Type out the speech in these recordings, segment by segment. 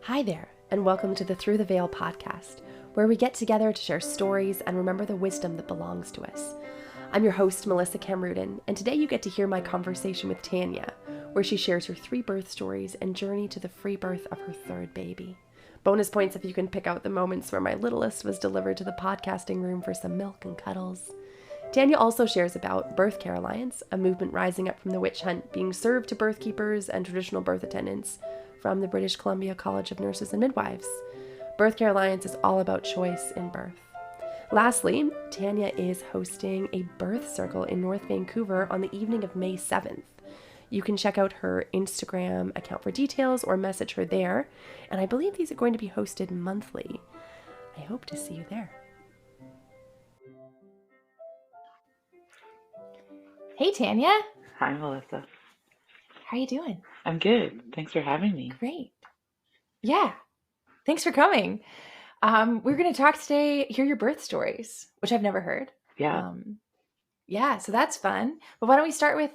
Hi there, and welcome to the Through the Veil podcast, where we get together to share stories and remember the wisdom that belongs to us. I'm your host, Melissa Camrudin, and today you get to hear my conversation with Tania, where she shares her 3 birth stories and journey to the free birth of her 3rd baby. Bonus points if you can pick out the moments where my littlest was delivered to the podcasting room for some milk and cuddles. Tania also shares about Birth Care Alliance, a movement rising up from the witch hunt being served to birth keepers and traditional birth attendants from the British Columbia College of Nurses and Midwives. Birth Care Alliance is all about choice in birth. Lastly, Tania is hosting a birth circle in North Vancouver on the evening of May 7th. You can check out her Instagram account for details or message her there, and I believe these are going to be hosted monthly. I hope to see you there. Hey, Tania. Hi, Melissa. How are you doing? I'm good. Thanks for having me. Great. Yeah. Thanks for coming. We're going to talk today, hear your birth stories, which I've never heard. Yeah. So that's fun. But why don't we start with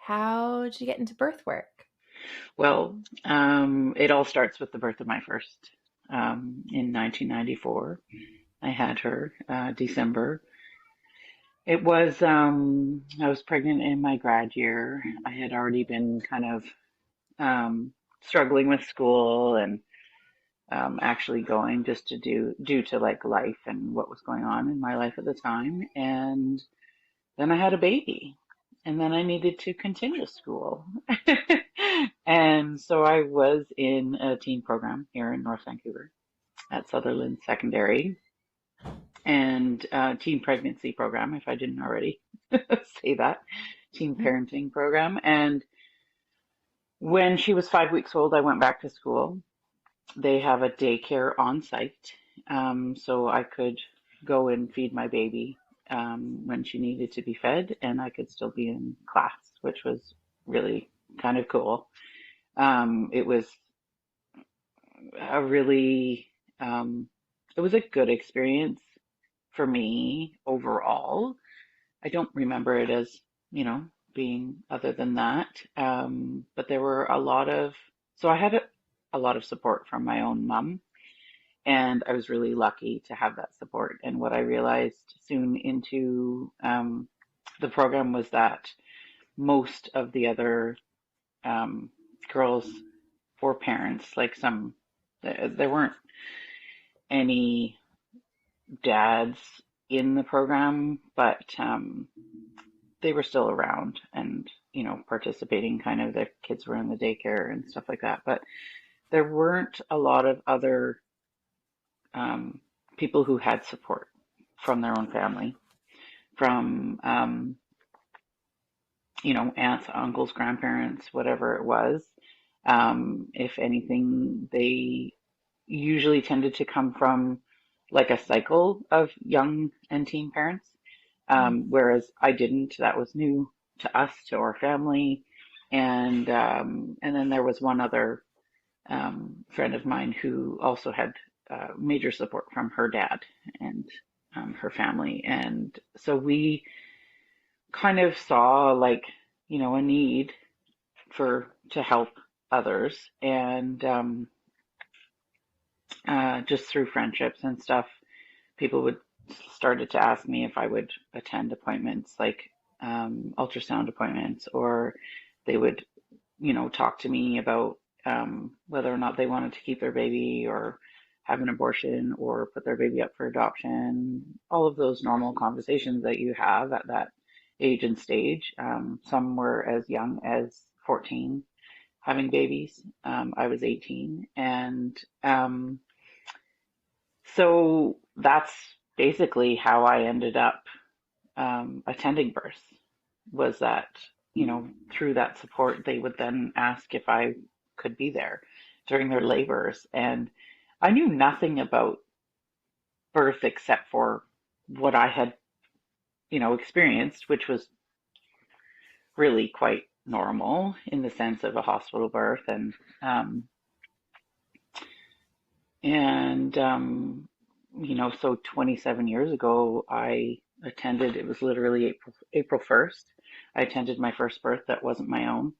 how did you get into birth work? Well, it all starts with the birth of my first in 1994. I had her December. It was, I was pregnant in my grad year. I had already been kind of struggling with school and actually going just to due to like life and what was going on in my life at the time. And then I had a baby, and then I needed to continue school. And so I was in a teen program here in North Vancouver at Sutherland Secondary and teen pregnancy program, if I didn't already say that, teen parenting program. And when she was 5 weeks old, I went back to school. They have a daycare on site, so I could go and feed my baby when she needed to be fed, and I could still be in class, which was really kind of cool. It was a really, it was a good experience for me overall. I don't remember it as, being other than that. But there were so I had a lot of support from my own mom. And I was really lucky to have that support. And what I realized soon into the program was that most of the other girls or parents, there weren't any dads in the program, but they were still around and, participating. Kind of the kids were in the daycare and stuff like that. But there weren't a lot of other people who had support from their own family, from aunts, uncles, grandparents, whatever it was. If anything, they usually tended to come from like a cycle of young and teen parents, whereas I didn't. That was new to us, to our family, and then there was one other friend of mine who also had major support from her dad and her family. And so we kind of saw a need to help others. And just through friendships and stuff, people would started to ask me if I would attend appointments like ultrasound appointments, or they would, talk to me about whether or not they wanted to keep their baby or have an abortion or put their baby up for adoption, all of those normal conversations that you have at that age and stage. Some were as young as 14 having babies. I was 18. And so that's basically how I ended up attending births, was that, through that support, they would then ask if I could be there during their labors. And I knew nothing about birth except for what I had, experienced, which was really quite normal in the sense of a hospital birth. So 27 years ago, I attended, it was literally April 1st. I attended my first birth that wasn't my own.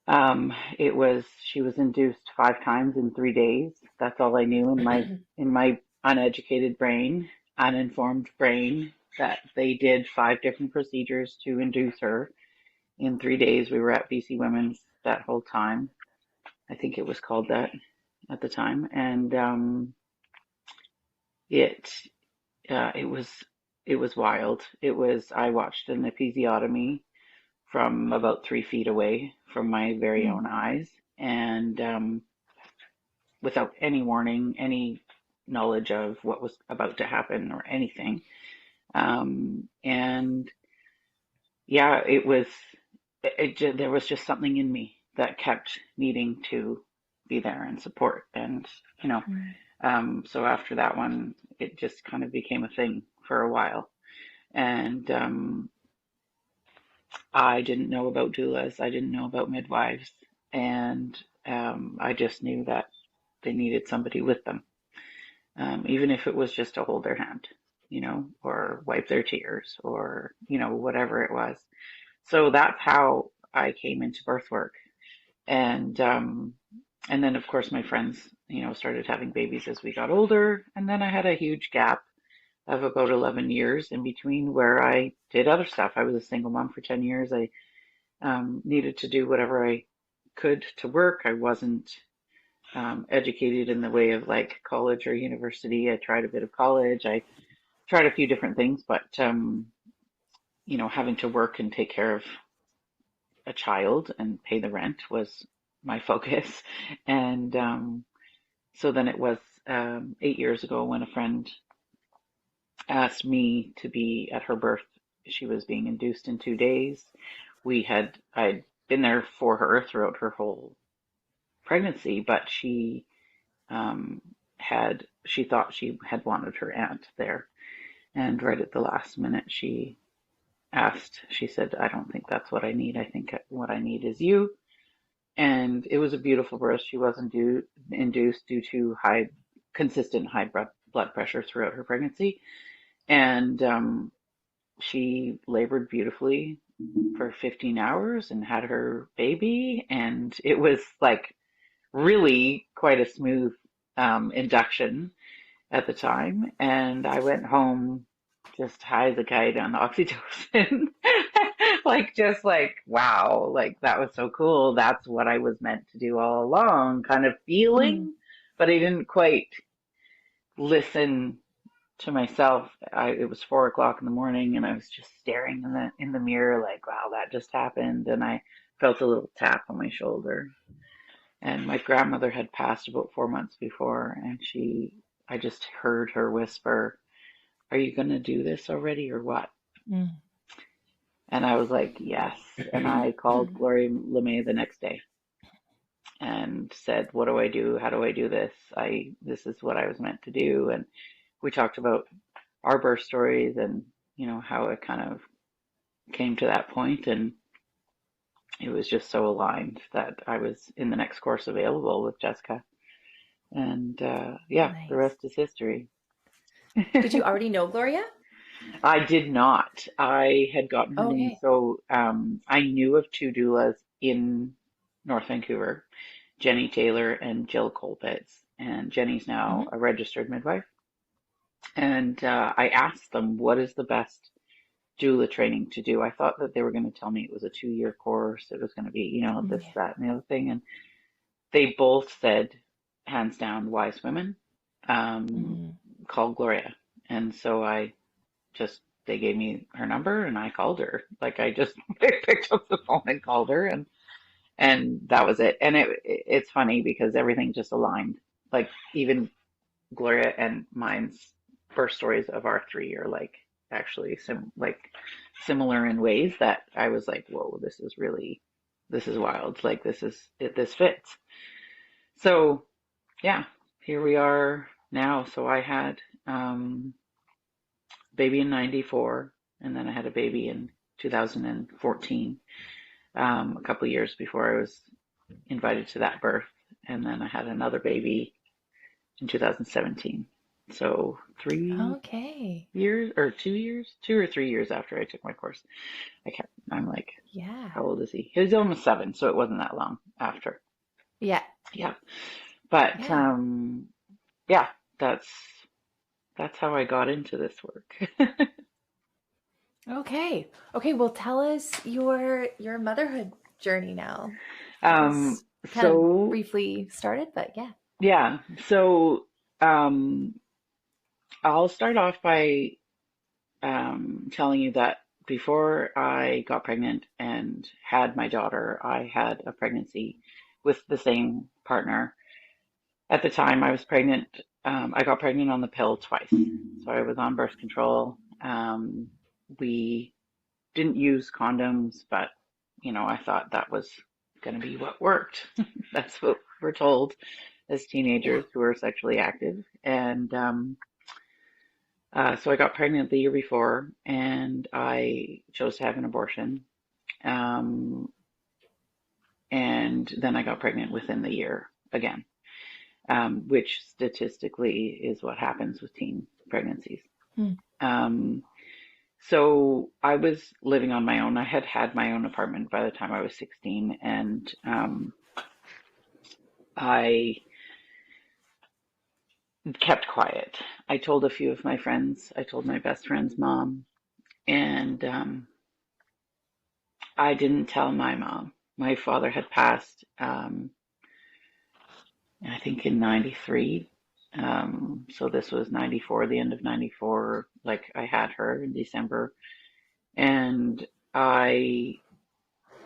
She was induced 5 times in 3 days. That's all I knew in my uneducated brain, uninformed brain, that they did 5 different procedures to induce her in 3 days. We were at BC Women's that whole time. I think it was called that at the time. And it it was wild. I watched an episiotomy from about 3 feet away from my very Mm. own eyes, and without any warning, any knowledge of what was about to happen or anything. And yeah, there was just something in me that kept needing to be there and support. And, you know, Mm. so after that one, it just kind of became a thing for a while. And I didn't know about doulas. I didn't know about midwives. And I just knew that they needed somebody with them, even if it was just to hold their hand, or wipe their tears, or, whatever it was. So that's how I came into birth work. And and then of course my friends, started having babies as we got older. And then I had a huge gap of about 11 years in between where I did other stuff. I was a single mom for 10 years. I needed to do whatever I could to work. I wasn't educated in the way of like college or university. I tried a bit of college. I tried a few different things, but having to work and take care of a child and pay the rent was my focus. And so then it was 8 years ago when a friend asked me to be at her birth. She was being induced in 2 days. I'd been there for her throughout her whole pregnancy, but um, she thought she had wanted her aunt there. And right at the last minute, she said, I don't think that's what I need. I think what I need is you. And it was a beautiful birth. She was induced due to consistent high blood pressure throughout her pregnancy. And she labored beautifully for 15 hours and had her baby. And it was like really quite a smooth induction at the time. And I went home just high as a kite on oxytocin. just like, wow, like that was so cool. That's what I was meant to do all along, kind of Mm. feeling, but I didn't quite listen to myself. It was 4 o'clock in the morning and I was just staring in the mirror like, wow, that just happened. And I felt a little tap on my shoulder. And my grandmother had passed about 4 months before, and I just heard her whisper, are you going to do this already or what? Mm. And I was like, yes. And I called Gloria LeMay the next day and said, what do I do? How do I do this? This is what I was meant to do. And we talked about our birth stories and, how it kind of came to that point. And it was just so aligned that I was in the next course available with Jessica. And yeah, the Nice. rest is history. Did you already know Gloria? I did not. I had gotten her name. Okay. So I knew of two doulas in North Vancouver, Jenny Taylor and Jill Colpitts. And Jenny's now Hmm. a registered midwife. And I asked them, what is the best doula training to do? I thought that they were going to tell me it was a 2-year course. It was going to be, this, Yeah. that, and the other thing. And they both said, hands down, wise women, um, Mm. call Gloria. And so they gave me her number and I called her. Like I just picked up the phone and called her, and that was it. And it's funny because everything just aligned. Like even Gloria and mine's birth stories of our 3 are like actually similar in ways that I was like, whoa, this is wild. Like this fits. So yeah, here we are now. So I had baby in 94, and then I had a baby in 2014, a couple of years before I was invited to that birth. And then I had another baby in 2017. So 3 Okay. years or 2 years, 2 or 3 years after I took my course. I can't, I'm like, Yeah. how old is he? He was almost 7, so it wasn't that long after. Yeah. Yeah. But Yeah. yeah, that's that's how I got into this work. Okay. Okay, well tell us your motherhood journey now. Um, Because kind of so briefly started, but yeah. yeah, so um, I'll start off by telling you that before I got pregnant and had my daughter, I had a pregnancy with the same partner. At the time I was pregnant, I got pregnant on the pill twice. So I was on birth control. We didn't use condoms, but I thought that was going to be what worked. That's what we're told as Yeah. teenagers who are sexually active. And so I got pregnant the year before, and I chose to have an abortion. Um, and then I got pregnant within the year again, which statistically is what happens with teen pregnancies. Hmm. Um, so I was living on my own. I had had my own apartment by the time I was 16, and I kept quiet. I told a few of my friends. I told my best friend's mom, and I didn't tell my mom. My father had passed, I think in 93. So this was 94, the end of 94. Like I had her in December, and I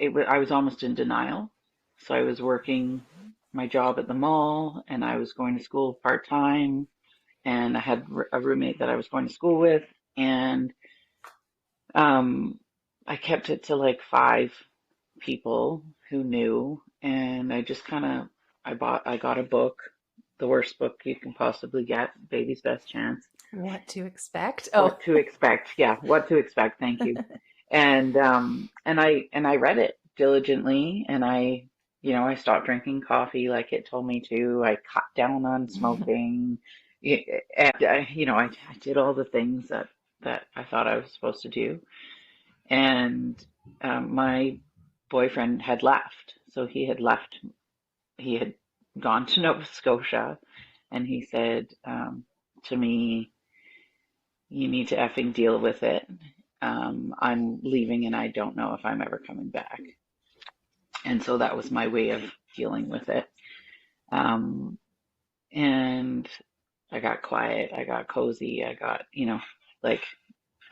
I was almost in denial. So I was working my job at the mall, and I was going to school part time, and I had a roommate that I was going to school with, and um, I kept it to like 5 people who knew, and I just kind of I got a book, the worst book you can possibly get, Baby's Best Chance. What to expect? Oh. What to expect. Yeah, what to expect. Thank you. And I read it diligently, and I stopped drinking coffee like it told me to. I cut down on smoking. And I did all the things that I thought I was supposed to do. And my boyfriend had left. So he had left. He had gone to Nova Scotia, and he said to me, "You need to effing deal with it. I'm leaving, and I don't know if I'm ever coming back." And so that was my way of dealing with it. Um, and I got quiet. I got cozy. I got, like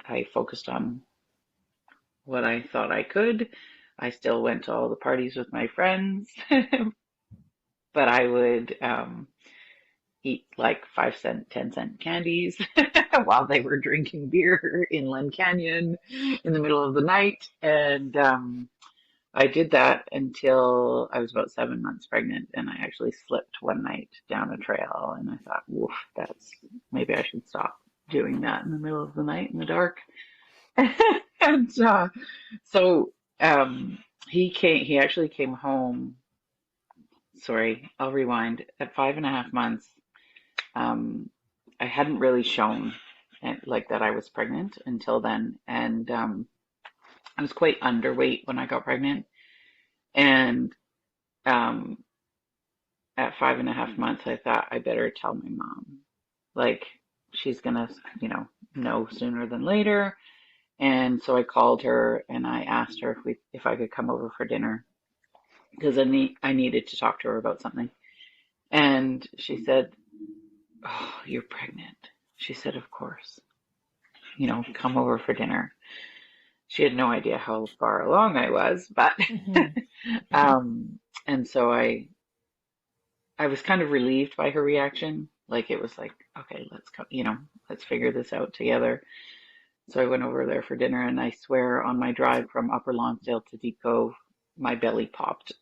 I focused on what I thought I could. I still went to all the parties with my friends, but I would eat like 5 cent, 10 cent candies while they were drinking beer in Glen Canyon in the middle of the night. And I did that until I was about 7 months pregnant, and I actually slipped one night down a trail, and I thought, woof, that's maybe I should stop doing that in the middle of the night in the dark. And so he actually came home. Sorry, I'll rewind. At 5.5 months, um, I hadn't really shown like that I was pregnant until then, and I was quite underweight when I got pregnant, and um, at 5.5 months, I thought I better tell my mom, like she's gonna, know sooner than later. And so I called her and I asked her if I could come over for dinner because I needed to talk to her about something. And she said, "Oh, you're pregnant." She said, "Of course, come over for dinner." She had no idea how far along I was, but Hmm. and so I was kind of relieved by her reaction. Like it was like, okay, let's come, let's figure this out together. So I went over there for dinner, and I swear on my drive from Upper Lonsdale to Deep Cove, my belly popped.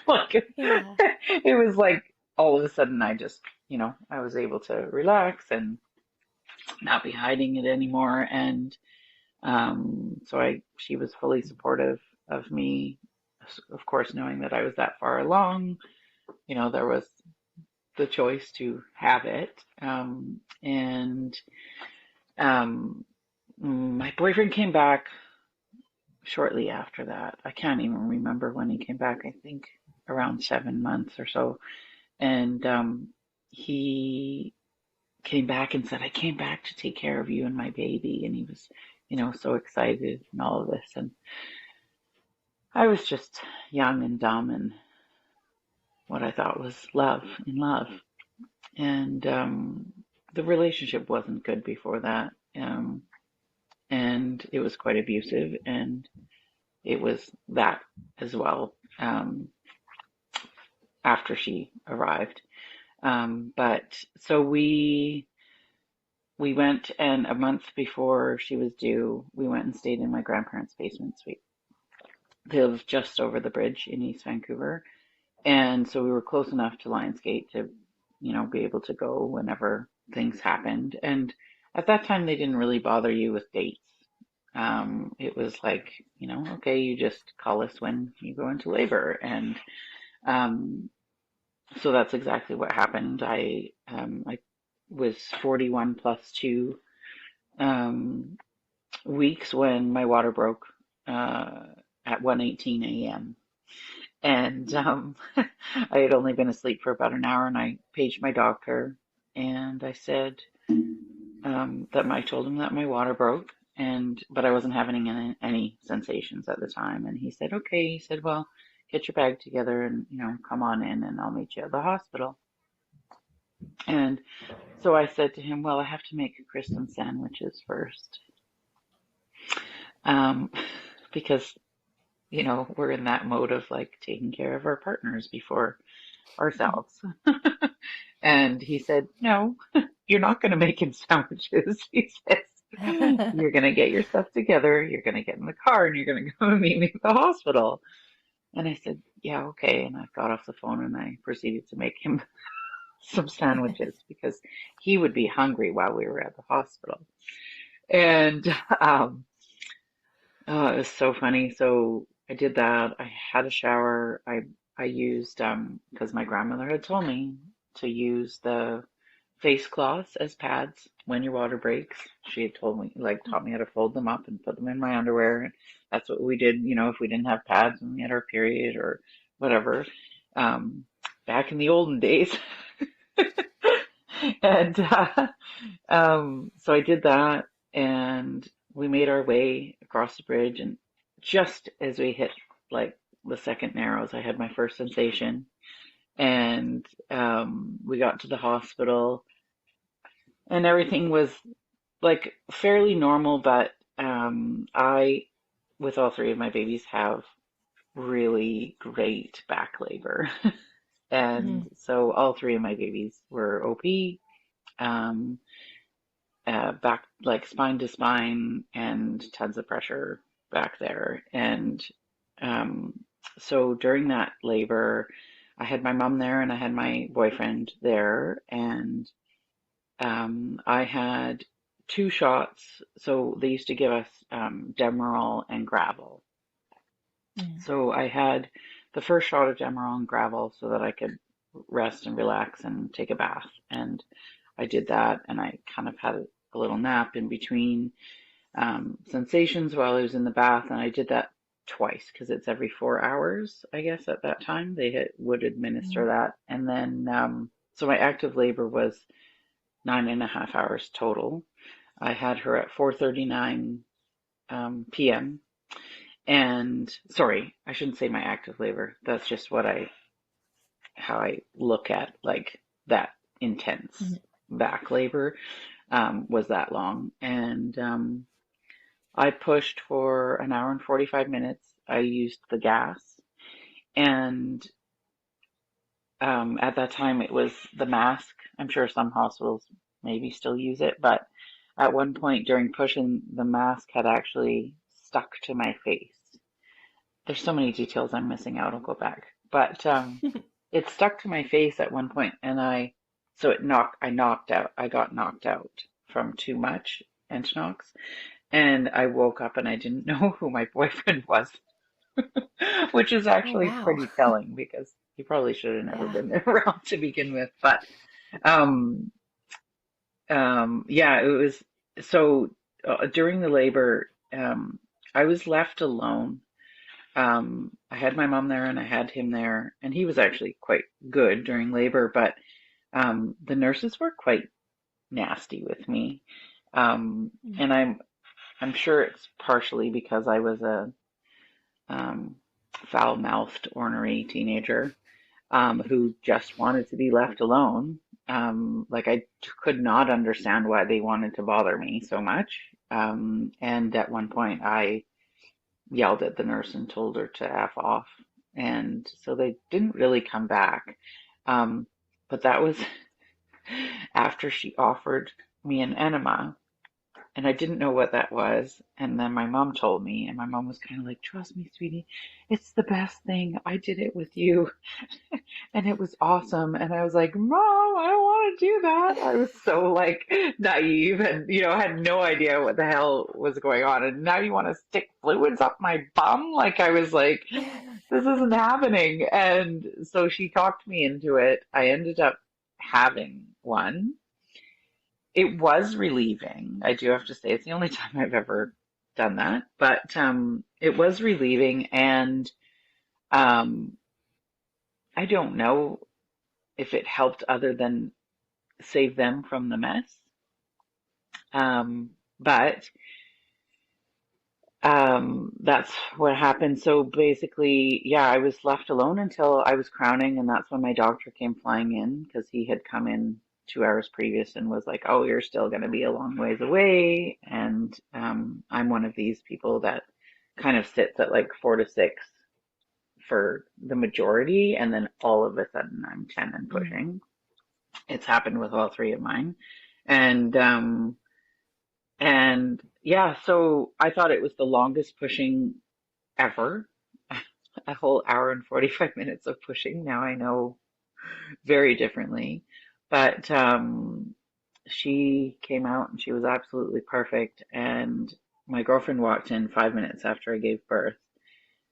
Like Yeah. it was like all of a sudden I just, I was able to relax and not be hiding it anymore. And so she was fully supportive of me, of course, knowing that I was that far along. There was the choice to have it. And my boyfriend came back shortly after that. I can't even remember when he came back. I think around 7 months or so. And he came back and said, I came back to take care of you and my baby. And he was, so excited and all of this. And I was just young and dumb and what I thought was love in love. And the relationship wasn't good before that. And it was quite abusive. And it was that as well after she arrived. But so we went, and a month before she was due, we went and stayed in my grandparents' basement suite. They live just over the bridge in East Vancouver. And so we were close enough to Lionsgate to, be able to go whenever things happened. And at that time, they didn't really bother you with dates. It was like, okay, you just call us when you go into labor. And so that's exactly what happened. I was 41 plus 2 weeks when my water broke at 1:18 a.m. And I had only been asleep for about an hour, and I paged my doctor, and I said I told him that my water broke, but I wasn't having any sensations at the time. And he said, okay. He said, well, get your bag together and come on in, and I'll meet you at the hospital. And so I said to him, well, I have to make Chris some sandwiches first, because we're in that mode of like taking care of our partners before ourselves. And he said, no, you're not going to make him sandwiches. He says, you're going to get your stuff together. You're going to get in the car and you're going to go and meet me at the hospital. And I said, yeah, okay. And I got off the phone and I proceeded to make him some sandwiches because he would be hungry while we were at the hospital. And it was so funny. So I did that. I had a shower. I used because my grandmother had told me to use the face cloths as pads when your water breaks. She had told me, like, taught me how to fold them up and put them in my underwear. And that's what we did, if we didn't have pads when we had our period or whatever, back in the olden days. And so I did that, and we made our way across the bridge. And just as we hit like the second narrows, I had my first sensation, and we got to the hospital, and everything was like fairly normal. But I, with all three of my babies, have really great back labor. And so all three of my babies were OP, back, like spine to spine, and tons of pressure back there. And so during that labor, I had my mom there and I had my boyfriend there, and I had 2 shots. So they used to give us Demerol and Gravel. So I had the first shot of Demerol and Gravel so that I could rest and relax and take a bath. And I did that, and I kind of had a little nap in between sensations while I was in the bath. And I did that twice because it's every 4 hours, I guess, at that time. They would administer that. And then, so my active labor was 9.5 hours total. I had her at 4:39 p.m. And sorry, I shouldn't say my active labor. That's just how I look at like that intense back labor was that long. And I pushed for an hour and 45 minutes. I used the gas. And at that time, it was the mask. I'm sure some hospitals maybe still use it, but at one point during pushing, the mask had actually stuck to my face. There's so many details I'm missing out. I'll go back. But it stuck to my face at one point, and I knocked out. I got knocked out from too much Entonox, and I woke up and I didn't know who my boyfriend was, which is actually pretty telling because he probably should have never been around to begin with. But yeah, it was so during the labor. I was left alone. I had my mom there and I had him there, and he was actually quite good during labor, but the nurses were quite nasty with me. And I'm sure it's partially because I was a um, foul-mouthed, ornery teenager who just wanted to be left alone. Like I could not understand why they wanted to bother me so much. And at one point, I yelled at the nurse and told her to F off. And so they didn't really come back. But that was after she offered me an enema, and I didn't know what that was. And then my mom told me, and my mom was kind of like, trust me, sweetie, it's the best thing. I did it with you, and it was awesome. And I was like, Mom, I don't want to do that. I was so like naive and, had no idea what the hell was going on. And now you want to stick fluids up my bum? Like I was like, this isn't happening. And so she talked me into it. I ended up having one. It was relieving. I do have to say it's the only time I've ever done that, but it was relieving, and um, I don't know if it helped other than save them from the mess. But that's what happened. So basically, yeah, I was left alone until I was crowning, and that's when my doctor came flying in because he had come in 2 hours previous and was like, "Oh, you're still going to be a long ways away." And I'm one of these people that kind of sits at like 4 to 6 for the majority, and then all of a sudden I'm 10 and pushing. It's happened with all three of mine, and yeah, so I thought it was the longest pushing ever. A whole hour and 45 minutes of pushing. Now I know very differently. But she came out and she was absolutely perfect. And my girlfriend walked in 5 minutes after I gave birth.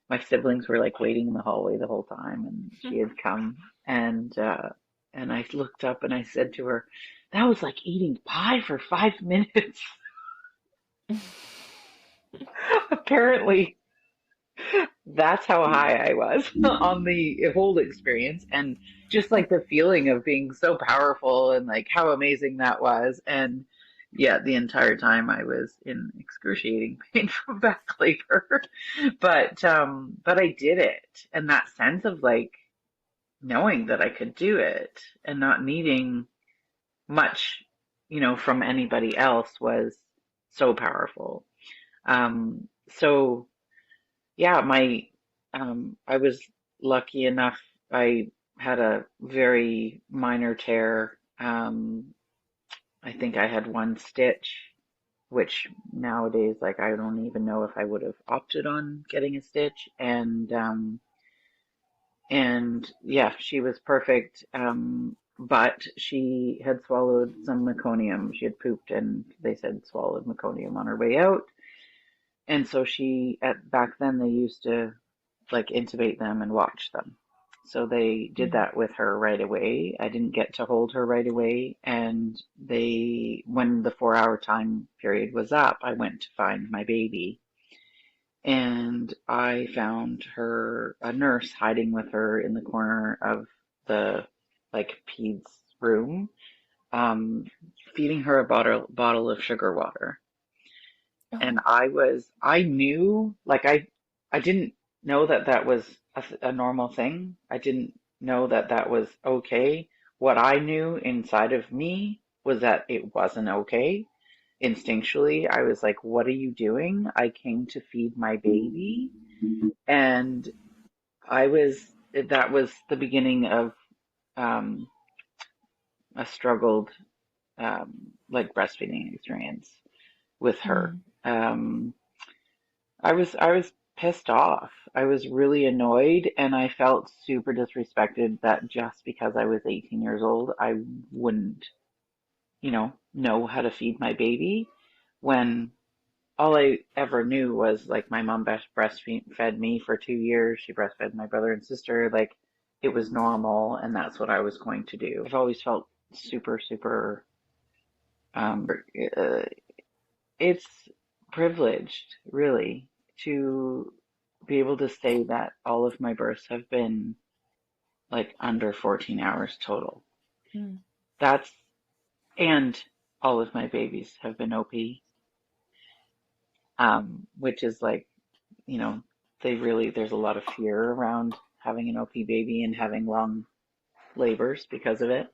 My siblings were like waiting in the hallway the whole time, and she had come, and I looked up and I said to her, "That was like eating pie for 5 minutes." Apparently, that's how high I was on the whole experience, and just like the feeling of being so powerful and like how amazing that was. And yeah, the entire time I was in excruciating pain from back labor. But I did it. And that sense of like knowing that I could do it and not needing much, from anybody else was so powerful. So yeah, I was lucky enough. I had a very minor tear. I think I had one stitch, which nowadays, like, I don't even know if I would have opted on getting a stitch. And yeah, she was perfect. But she had swallowed some meconium. She had pooped, and they said swallowed meconium on her way out. And so back then they used to like intubate them and watch them. So they did that with her right away. I didn't get to hold her right away. And when the 4 hour time period was up, I went to find my baby, and I found a nurse hiding with her in the corner of the like peds room, um, feeding her a bottle of sugar water. And Oh. I knew, like, I didn't know that that was a normal thing. I didn't know that that was okay. What I knew inside of me was that it wasn't okay. Instinctually, I was like, what are you doing? I came to feed my baby. And that was the beginning of, um, a struggled, like breastfeeding experience with her. Mm. Um, I was pissed off. I was really annoyed, and I felt super disrespected that just because I was 18 years old, I wouldn't, know how to feed my baby, when all I ever knew was like my mom breastfed me for 2 years. She breastfed my brother and sister. Like it was normal, and that's what I was going to do. I've always felt super, super, uh, it's privileged, really. to be able to say that all of my births have been like under 14 hours total. Mm. That's, and all of my babies have been OP, which is like, you know, there's a lot of fear around having an OP baby and having long labors because of it.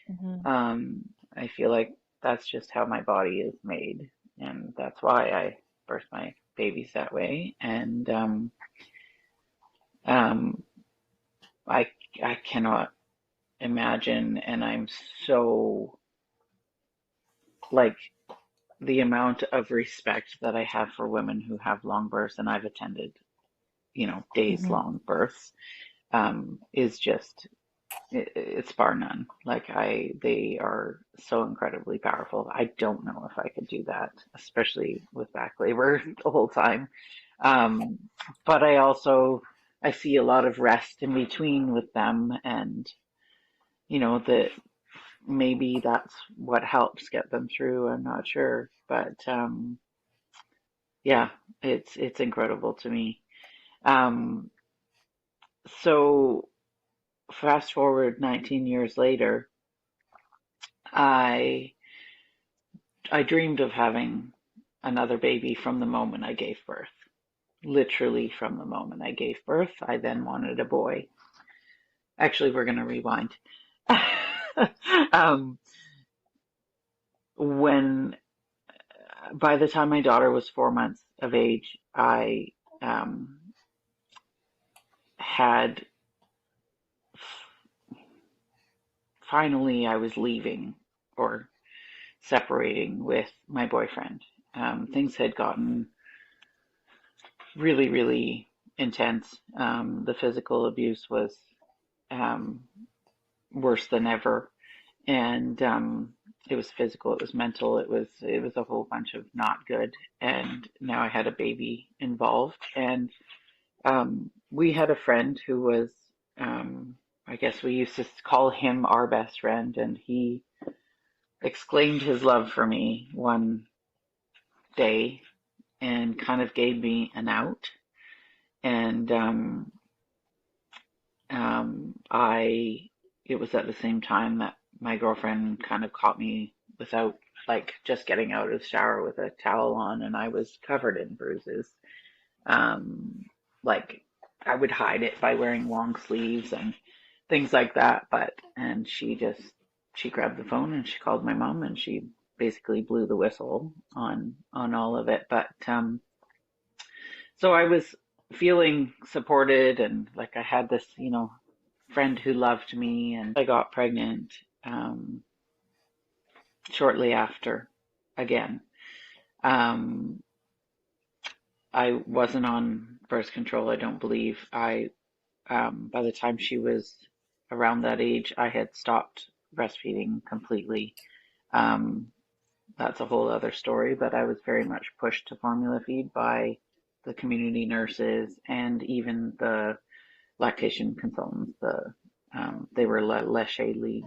Hmm. I feel like that's just how my body is made, and that's why I birth my babies that way. And um, I I cannot imagine, and I'm so like the amount of respect that I have for women who have long births, and I've attended, days Hmm. long births, is just it's bar none. They are so incredibly powerful. I don't know if I could do that, especially with back labor the whole time. Um, but I see a lot of rest in between with them, and that maybe that's what helps get them through. I'm not sure, but yeah, it's incredible to me. Um, so fast forward 19 years later, I I dreamed of having another baby from the moment I gave birth. Literally from the moment I gave birth, I then wanted a boy. Actually, we're going to rewind. um, when By the time my daughter was 4 months of age, I um, had finally I was leaving or separating with my boyfriend. Things had gotten really, really intense. The physical abuse was um, worse than ever, and it was physical, it was mental, it was a whole bunch of not good. And now I had a baby involved, and we had a friend who was, I guess we used to call him our best friend, and he exclaimed his love for me one day and kind of gave me an out. And it was at the same time that my girlfriend kind of caught me without, like, just getting out of the shower with a towel on, and I was covered in bruises. Um, like, I would hide it by wearing long sleeves and things like that. And she grabbed the phone and she called my mom, and she basically blew the whistle on all of it. But so I was feeling supported, and like I had this, friend who loved me, and I got pregnant shortly after again. Um, I wasn't on birth control, I don't believe. By the time she was around that age, I had stopped breastfeeding completely. Um, that's a whole other story, but I was very much pushed to formula feed by the community nurses and even the lactation consultants. They were Lachet League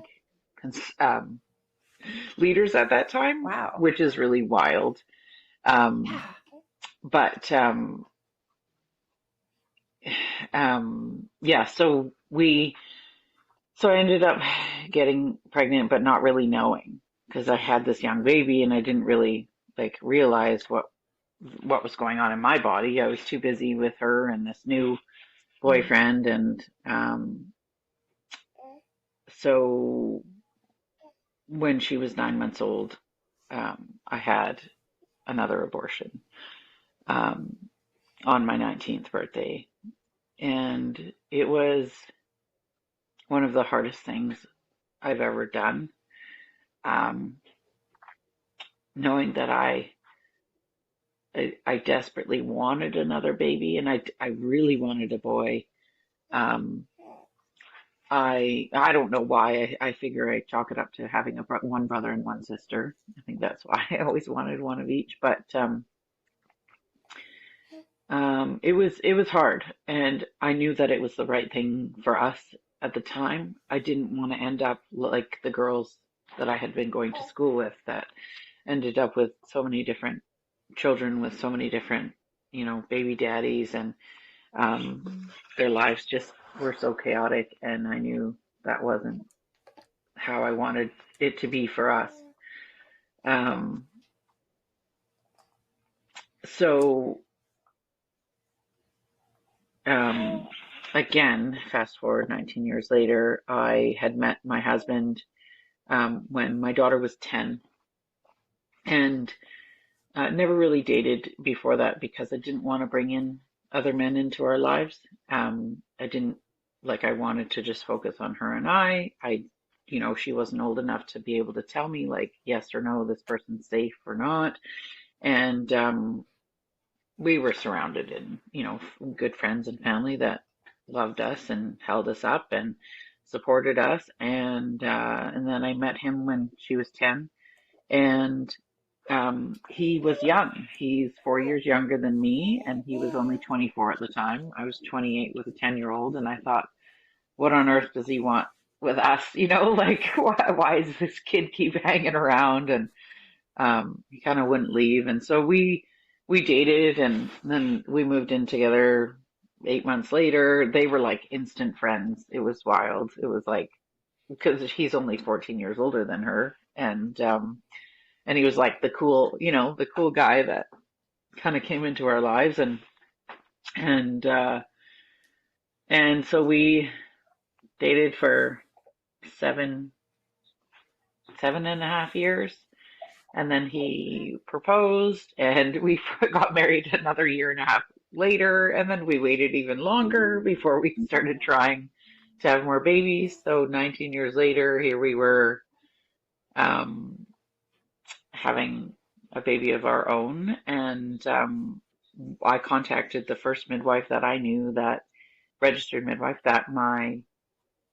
um, leaders at that time, Wow. which is really wild. Um, Yeah. but yeah, so I ended up getting pregnant, but not really knowing, because I had this young baby and I didn't really like realize what was going on in my body. I was too busy with her and this new Mm. boyfriend, and so when she was 9 months old, I had another abortion um, on my 19th birthday, and it was one of the hardest things I've ever done. Um, Knowing that I desperately wanted another baby, and I really wanted a boy. Um, I don't know why. I figure I chalk it up to having one brother and one sister. I think that's why I always wanted one of each. But it was hard, and I knew that it was the right thing for us at the time. I didn't want to end up like the girls that I had been going to school with that ended up with so many different children with so many different baby daddies, and their lives just were so chaotic, and I knew that wasn't how I wanted it to be for us. Um, so um, again, fast forward 19 years later, I had met my husband when my daughter was 10, and never really dated before that because I didn't want to bring in other men into our lives. I didn't I wanted to just focus on her and she wasn't old enough to be able to tell me like yes or no, this person's safe or not. And we were surrounded in, good friends and family that loved us and held us up and supported us. And then I met him when she was 10, and he was young. He's 4 years younger than me, and he was only 24 at the time. I was 28 with a 10-year-old, and I thought, what on earth does he want with us? Like, why does this kid keep hanging around? And he kind of wouldn't leave. And so we dated, and then we moved in together 8 months later. They were like instant friends. It was wild. It was like, because he's only 14 years older than her. And he was like the cool guy that kind of came into our lives. And, uh, and so we dated for seven, 7.5 years. And then he proposed, and we got married another year and a half later. And then we waited even longer before we started trying to have more babies. So 19 years later, here we were, um, having a baby of our own. And I contacted the first midwife that I knew, that registered midwife that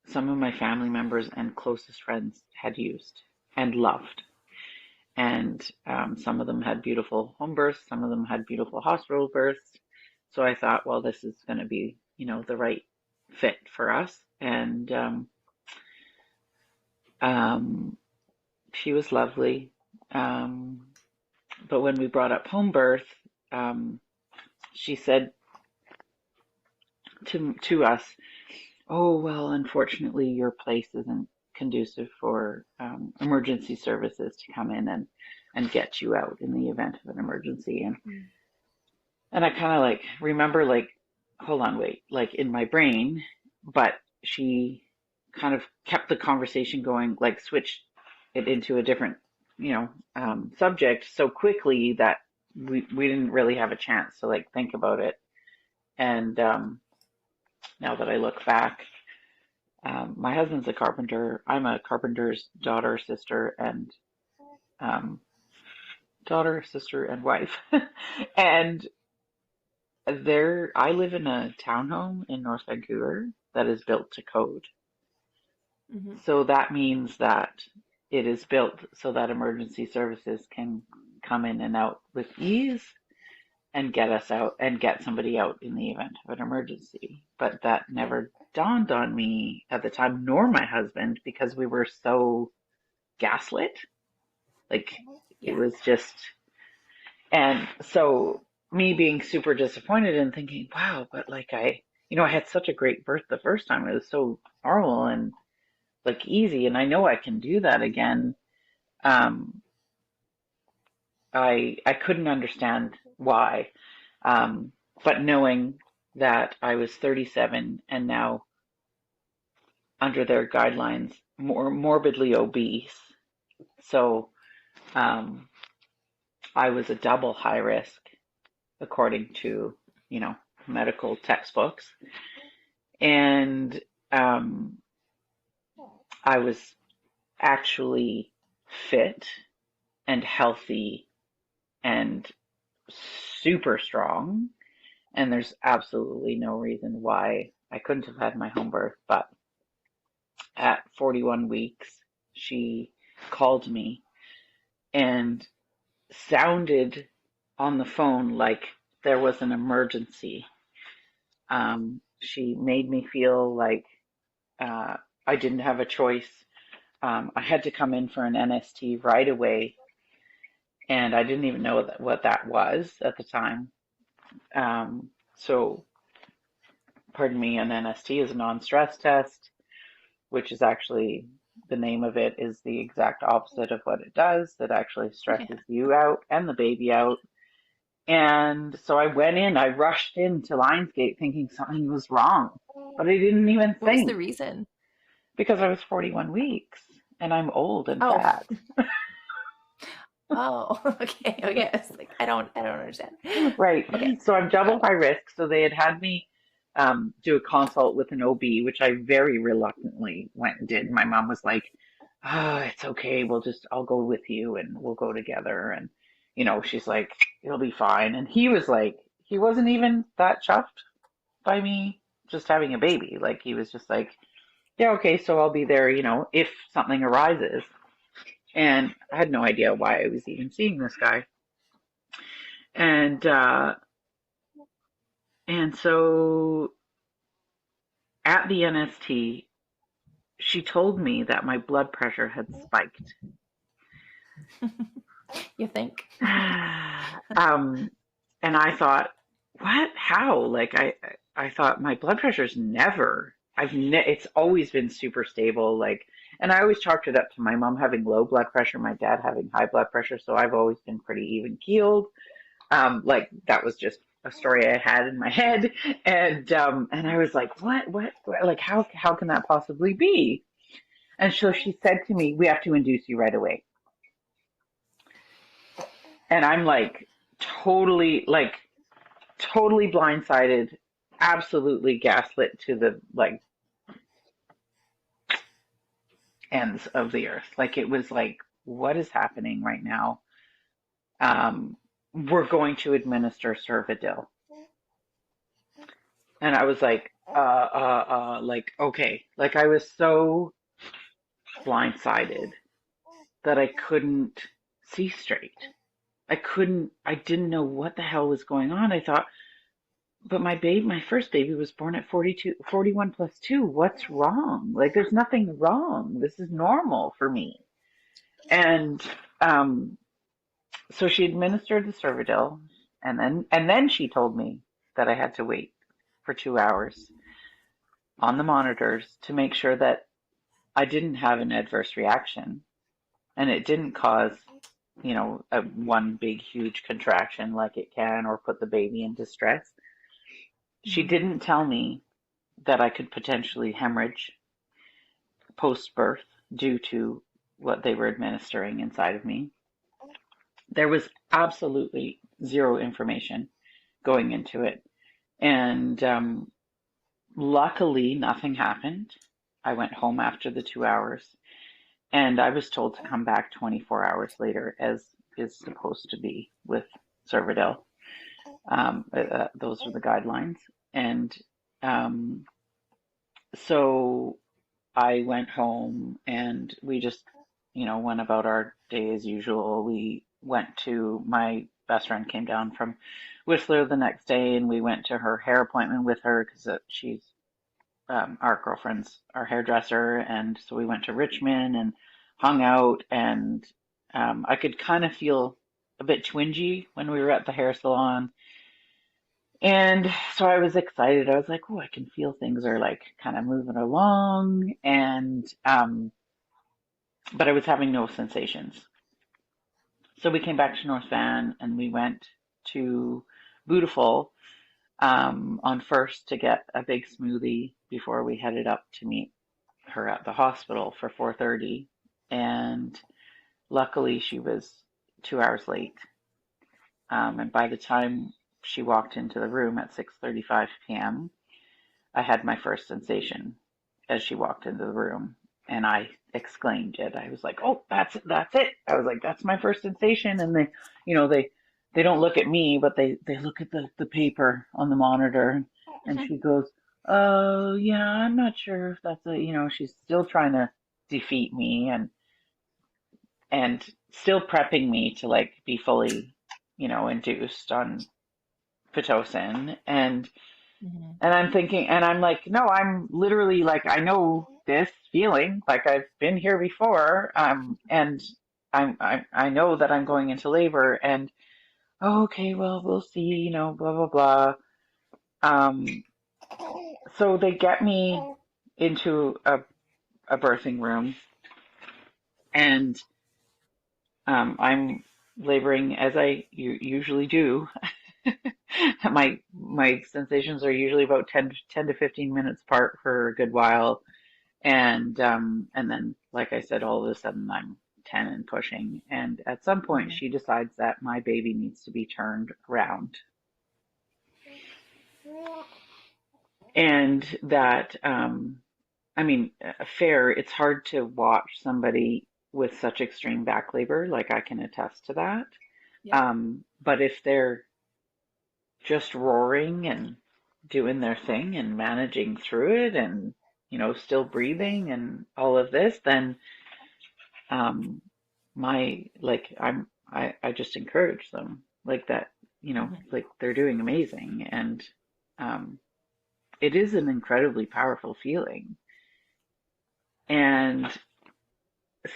some of my family members and closest friends had used and loved. And some of them had beautiful home births, some of them had beautiful hospital births. So I thought, well, this is going to be, the right fit for us. And um, she was lovely. Um, but when we brought up home birth, um, she said to us, "Oh, well, unfortunately, your place isn't conducive for emergency services to come in and get you out in the event of an emergency." And I kind of like remember like, hold on, wait, like in my brain, but she kind of kept the conversation going, like switched it into a different, subject so quickly that we didn't really have a chance to like think about it. And now that I look back, my husband's a carpenter. I'm a carpenter's daughter, sister, and um, wife. And I live in a townhome in North Vancouver that is built to code. Mm-hmm. So that means that it is built so that emergency services can come in and out with ease and get us out and get somebody out in the event of an emergency. But that never dawned on me at the time, nor my husband, because we were so gaslit. Like it Yeah. was just, and so me being super disappointed and thinking, wow, but like I had such a great birth the first time. It was so normal and like easy, and I know I can do that again. Um, I couldn't understand why. Um, but knowing that I was 37 and now under their guidelines more morbidly obese, so um, I was a double high risk according to medical textbooks, and um, I was actually fit and healthy and super strong. And there's absolutely no reason why I couldn't have had my home birth. But at 41 weeks, she called me and sounded on the phone like there was an emergency. She made me feel like uh, I didn't have a choice. I had to come in for an NST right away, and I didn't even know what that was at the time. So, pardon me, an NST is a non-stress test, which is actually the name of it is the exact opposite of what it does. That actually Yeah. stresses you out and the baby out. And so I rushed into Lionsgate thinking something was wrong, but I didn't even What was the think reason? because I was 41 weeks and I'm old and Oh, fat. oh, okay, okay. It's like I don't understand. Right. Okay, So I'm got double it. high risk. So they had me do a consult with an OB, which I very reluctantly went and did. My mom was like, "Oh, it's okay. I'll go with you and we'll go together." And, she's like, "It'll be fine." And he was like, he wasn't even that chuffed by me just having a baby. Like, he was just like, "Yeah, okay, so I'll be there, if something arises." And I had no idea why I was even seeing this guy. And, and so at the NST, she told me that my blood pressure had spiked. You think? um, and I thought, what? How? Like I thought my blood pressure's never. It's always been super stable. Like, and I always chalked it up to my mom having low blood pressure, my dad having high blood pressure. So I've always been pretty even keeled. Like that was just a story I had in my head, and I was like, what, like how can that possibly be? And so she said to me, we have to induce you right away. And I'm totally, like, totally blindsided, absolutely gaslit to the ends of the earth. Like, it was like, what is happening right now? We're going to administer Cervidil. And I was like, okay. Like, I was so blindsided that I couldn't see straight. I didn't know what the hell was going on. I thought, but my first baby was born at 42, 41 plus 2. What's wrong? Like, there's nothing wrong. This is normal for me. And, so she administered the Cervidil and then she told me that I had to wait for 2 hours on the monitors to make sure that I didn't have an adverse reaction and it didn't cause, one big, huge contraction like it can or put the baby in distress. She Mhm. didn't tell me that I could potentially hemorrhage post-birth due to what they were administering inside of me. There was absolutely zero information going into it. And luckily, nothing happened. I went home after the 2 hours and I was told to come back 24 hours later, as is supposed to be with Cervidil. Those are the guidelines. And um, so I went home and we just, went about our day as usual. We went to my best friend came down from Whistler the next day and we went to her hair appointment with her because she's our girlfriend's our hairdresser. And so we went to Richmond and hung out and I could kind of feel a bit twingy when we were at the hair salon. And so I was excited. I was like, oh, I can feel things are like kind of moving along. But I was having no sensations. So we came back to North Van and we went to Beautiful on First to get a big smoothie before we headed up to meet her at the hospital for 4:30. And luckily she was 2 hours late. And by the time she walked into the room at 6:35 p.m., I had my first sensation as she walked into the room, and I exclaimed it. I was like, "Oh, that's it!" I was like, "That's my first sensation." And they don't look at me, but they look at the paper on the monitor, and she goes, "Oh, yeah, I'm not sure if that's a," she's still trying to defeat me and still prepping me to like be fully, induced on pitocin Mhm. and I'm thinking, and I'm like, no, I'm literally like, I know this feeling, like I've been here before, and I know that I'm going into labor, and oh, okay, well, we'll see, blah, blah, blah. Um, so they get me into a birthing room, and I'm laboring as I usually do. My sensations are usually about 10 to 15 minutes apart for a good while. And then, like I said, all of a sudden I'm 10 and pushing. And at some point Mhm. she decides that my baby needs to be turned around. And that, I mean, fair, it's hard to watch somebody with such extreme back labor. Like I can attest to that. Yep. But if they're just roaring and doing their thing and managing through it and, still breathing and all of this, then um my like I just encourage them like that, Mhm. like they're doing amazing. And um it is an incredibly powerful feeling. And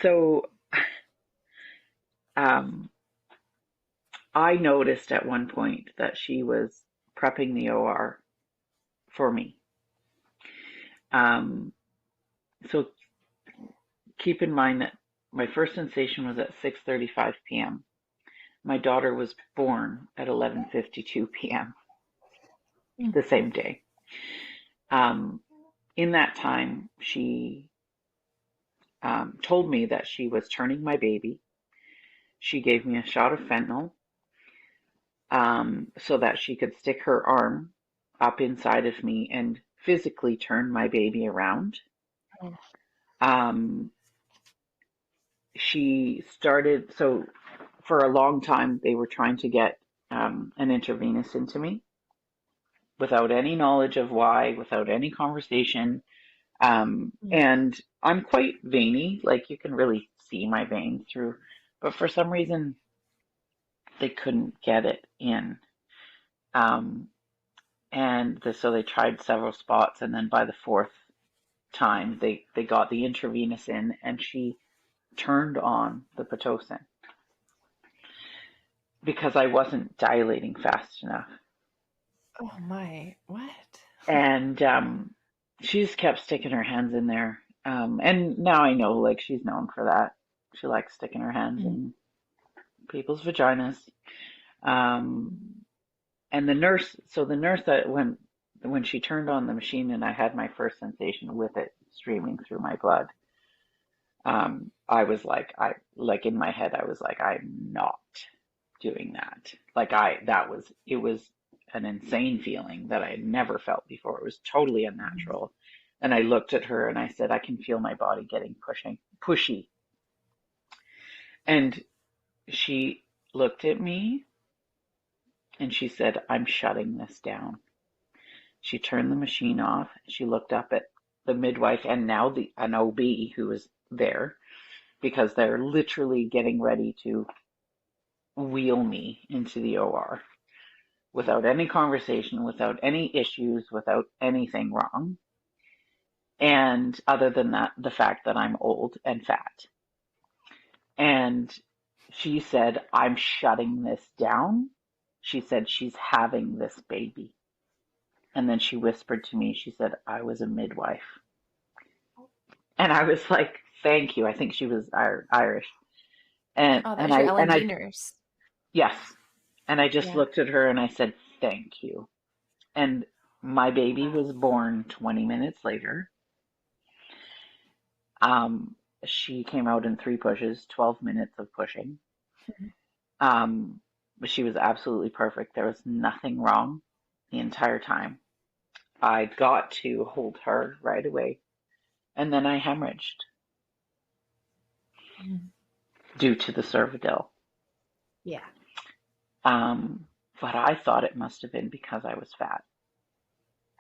so um I noticed at one point that she was prepping the OR for me. So keep in mind that my first sensation was at 6:35 p.m. My daughter was born at 11:52 p.m. Mm. the same day. Um, in that time, she told me that she was turning my baby. She gave me a shot of fentanyl so that she could stick her arm up inside of me and physically turn my baby around. Oh. Um, she started, so for a long time, they were trying to get an intravenous into me without any knowledge of why, without any conversation. Mm. And I'm quite veiny, like you can really see my veins through, but for some reason they couldn't get it in. Um, so they tried several spots, and then by the fourth time they got the intravenous in, and she turned on the pitocin because I wasn't dilating fast enough. Oh my, what? And she just kept sticking her hands in there. And now I know, like, she's known for that. She likes sticking her hands Mm. in people's vaginas. Um, and the nurse that when she turned on the machine and I had my first sensation with it streaming through my blood, I was like, in my head, I was like, I'm not doing that. It was an insane feeling that I had never felt before. It was totally Mm. unnatural. And I looked at her and I said, I can feel my body getting pushy. And she looked at me and she said, I'm shutting this down. She turned the machine off. She looked up at the midwife and now an OB who was there because they're literally getting ready to wheel me into the OR without any conversation, without any issues, without anything wrong. And other than that, the fact that I'm old and fat. And she said, I'm shutting this down. She said, she's having this baby. And then she whispered to me, she said, I was a midwife. And I was like, thank you. I think she was Irish. And, Oh, that and was your I, L and and D I, nurse. yes. And I just Yeah. looked at her and I said, thank you. And my baby Wow. was born 20 minutes later. Um, she came out in 3 pushes, 12 minutes of pushing. Mhm. Um, she was absolutely perfect. There was nothing wrong the entire time. I got to hold her right away, and then I hemorrhaged Mhm. due to the Cervidil. Yeah. But I thought it must have been because I was fat,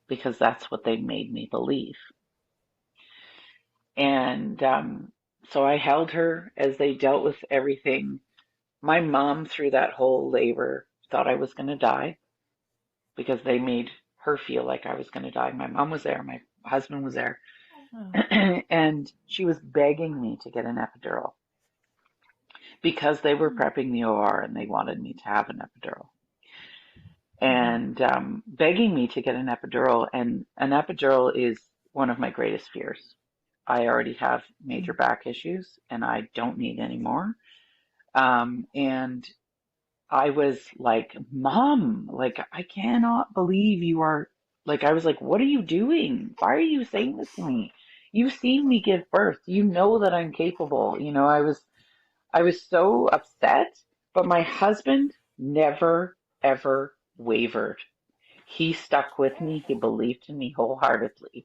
because that's what they made me believe. And so I held her as they dealt with everything. My mom, through that whole labor, thought I was going to die because they made her feel like I was going to die. My mom was there, my husband was there, Oh. and she was begging me to get an epidural because they were prepping the OR and they wanted me to have an epidural and begging me to get an epidural. And an epidural is one of my greatest fears. I already have major back issues and I don't need any more. And I was like, Mom, like, I cannot believe you are, like, I was like, what are you doing? Why are you saying this to me? You've seen me give birth. You know that I'm capable. I was so upset, but my husband never, ever wavered. He stuck with me. He believed in me wholeheartedly.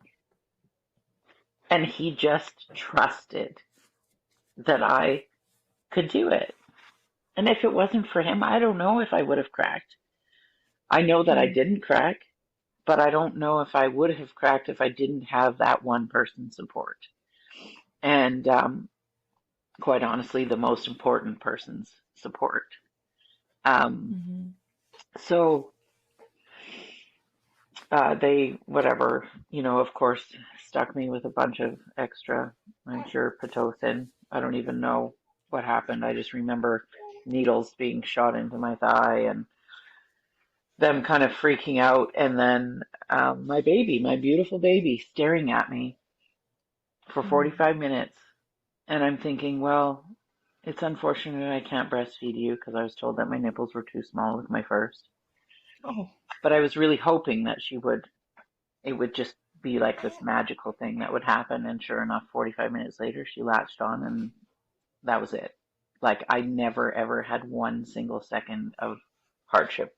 And he just trusted that I could do it. And if it wasn't for him, I don't know if I would have cracked. I know that I didn't crack, but I don't know if I would have cracked if I didn't have that one person's support. And quite honestly, the most important person's support. So they, whatever, of course, stuck me with a bunch of extra, I'm sure, Pitocin. I don't even know what happened. I just remember needles being shot into my thigh and them kind of freaking out. And then my baby, my beautiful baby, staring at me for 45 minutes. And I'm thinking, well, it's unfortunate I can't breastfeed you because I was told that my nipples were too small with my first. Oh. But I was really hoping that it would just be like this magical thing that would happen. And sure enough, 45 minutes later, she latched on and that was it. Like I never, ever had one single second of hardship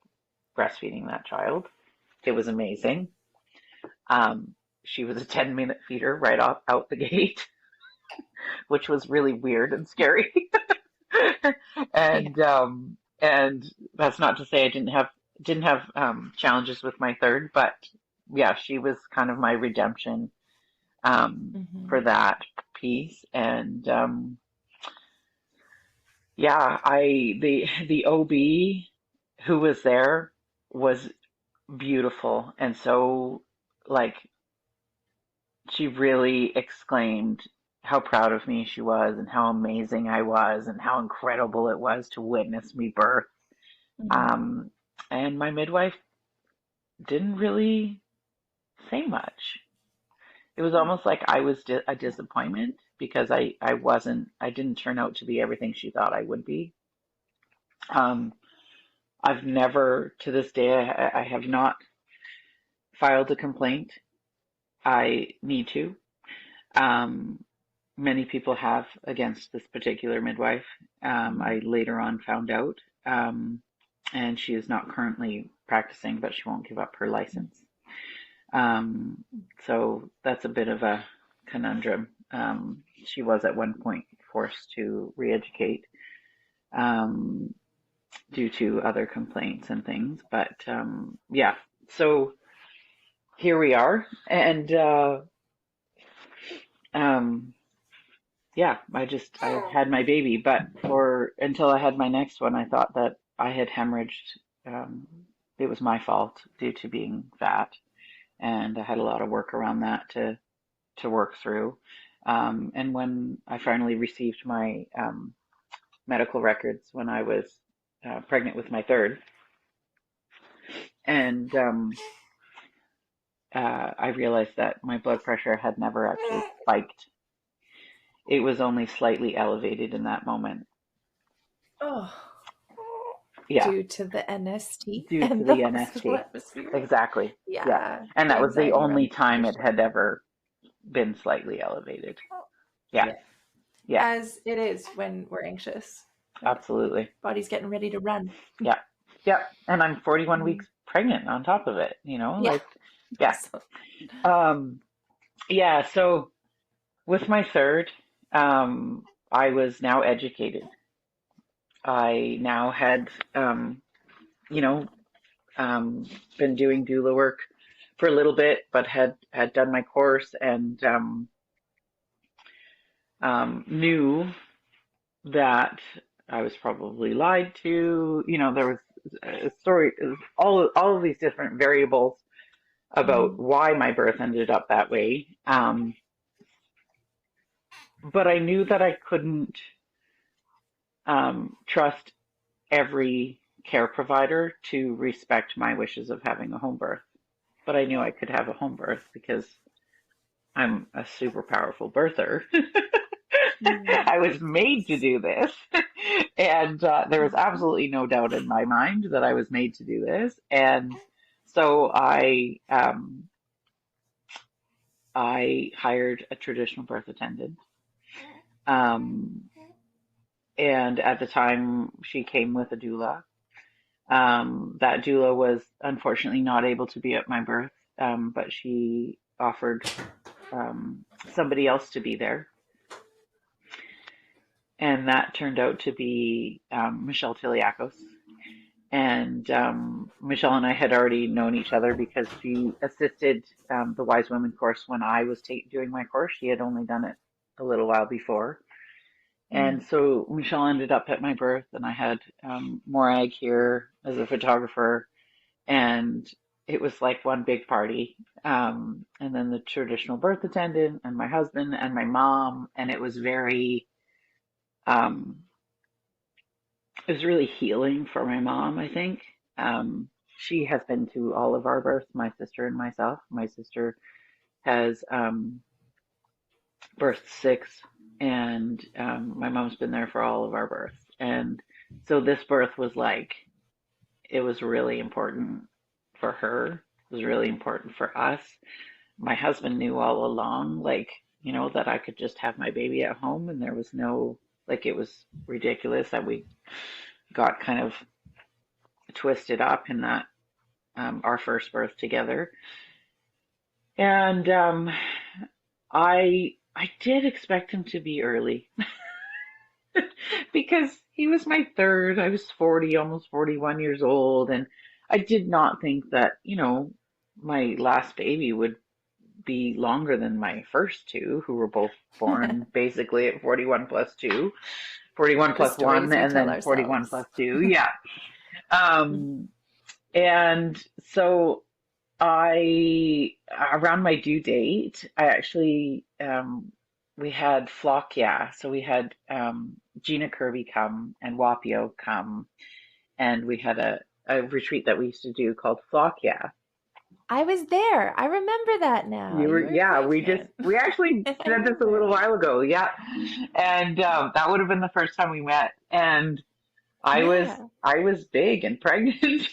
breastfeeding that child. It was amazing. She was a 10-minute feeder right out the gate, which was really weird and scary. And that's not to say I didn't have challenges with my third, but yeah, she was kind of my redemption for that piece. And yeah, the OB who was there was beautiful, and so like she really exclaimed how proud of me she was and how amazing I was and how incredible it was to witness me birth. And my midwife didn't really say much. It was almost like I was a disappointment because I didn't turn out to be everything she thought I would be. I've never, to this day, I have not filed a complaint. I need to. Many people have against this particular midwife. I later on found out, and she is not currently practicing, but she won't give up her license. So that's a bit of a conundrum. She was at one point forced to re-educate due to other complaints and things. But yeah, so here we are. And yeah, I had my baby, but until I had my next one, I thought that I had hemorrhaged. It was my fault due to being fat. And I had a lot of work around that to work through. And when I finally received my medical records when I was pregnant with my third, and I realized that my blood pressure had never actually spiked. It was only slightly elevated in that moment. Oh. Yeah. Due to the NST. Due to the NST. Atmosphere. Exactly. Yeah. And that was the only time it had ever been slightly elevated. Yeah. As it is when we're anxious. Absolutely. Body's getting ready to run. Yeah. And I'm 41 weeks pregnant on top of it, So with my third, I was now educated. I now had, been doing doula work for a little bit, but had done my course and knew that I was probably lied to. There was a story, all of these different variables about why my birth ended up that way. But I knew that I couldn't trust every care provider to respect my wishes of having a home birth. But I knew I could have a home birth because I'm a super powerful birther. I was made to do this. And there was absolutely no doubt in my mind that I was made to do this. And so I hired a traditional birth attendant. Um, and at the time, she came with a doula. That doula was unfortunately not able to be at my birth, but she offered somebody else to be there. And that turned out to be Michelle Tiliakos. And Michelle and I had already known each other because she assisted the Wise Women course when I was doing my course. She had only done it a little while before. And so Michelle ended up at my birth, and I had Morag here as a photographer, and it was like one big party. And then the traditional birth attendant, and my husband, and my mom, and it was very, it was really healing for my mom, I think. She has been to all of our births, my sister and myself. My sister has birthed 6, and my mom's been there for all of our births. And so this birth was like, it was really important for her. It was really important for us. My husband knew all along, like, you know, that I could just have my baby at home, and there was no, like, it was ridiculous that we got kind of twisted up in that our first birth together. And I did expect him to be early because he was my third. I was 40, almost 41 years old, and I did not think that, you know, my last baby would be longer than my first 2, who were both born basically at 41 plus 2, 41 plus 1, and then 41 plus 2. Yeah. And so around my due date, I actually, we had flock, yeah. So we had Gina Kirby come and Wapio come, and we had a retreat that we used to do called flock, yeah. I was there. I remember that now. You were, yeah. We actually did this a little while ago, yeah. And that would have been the first time we met, and I was big and pregnant,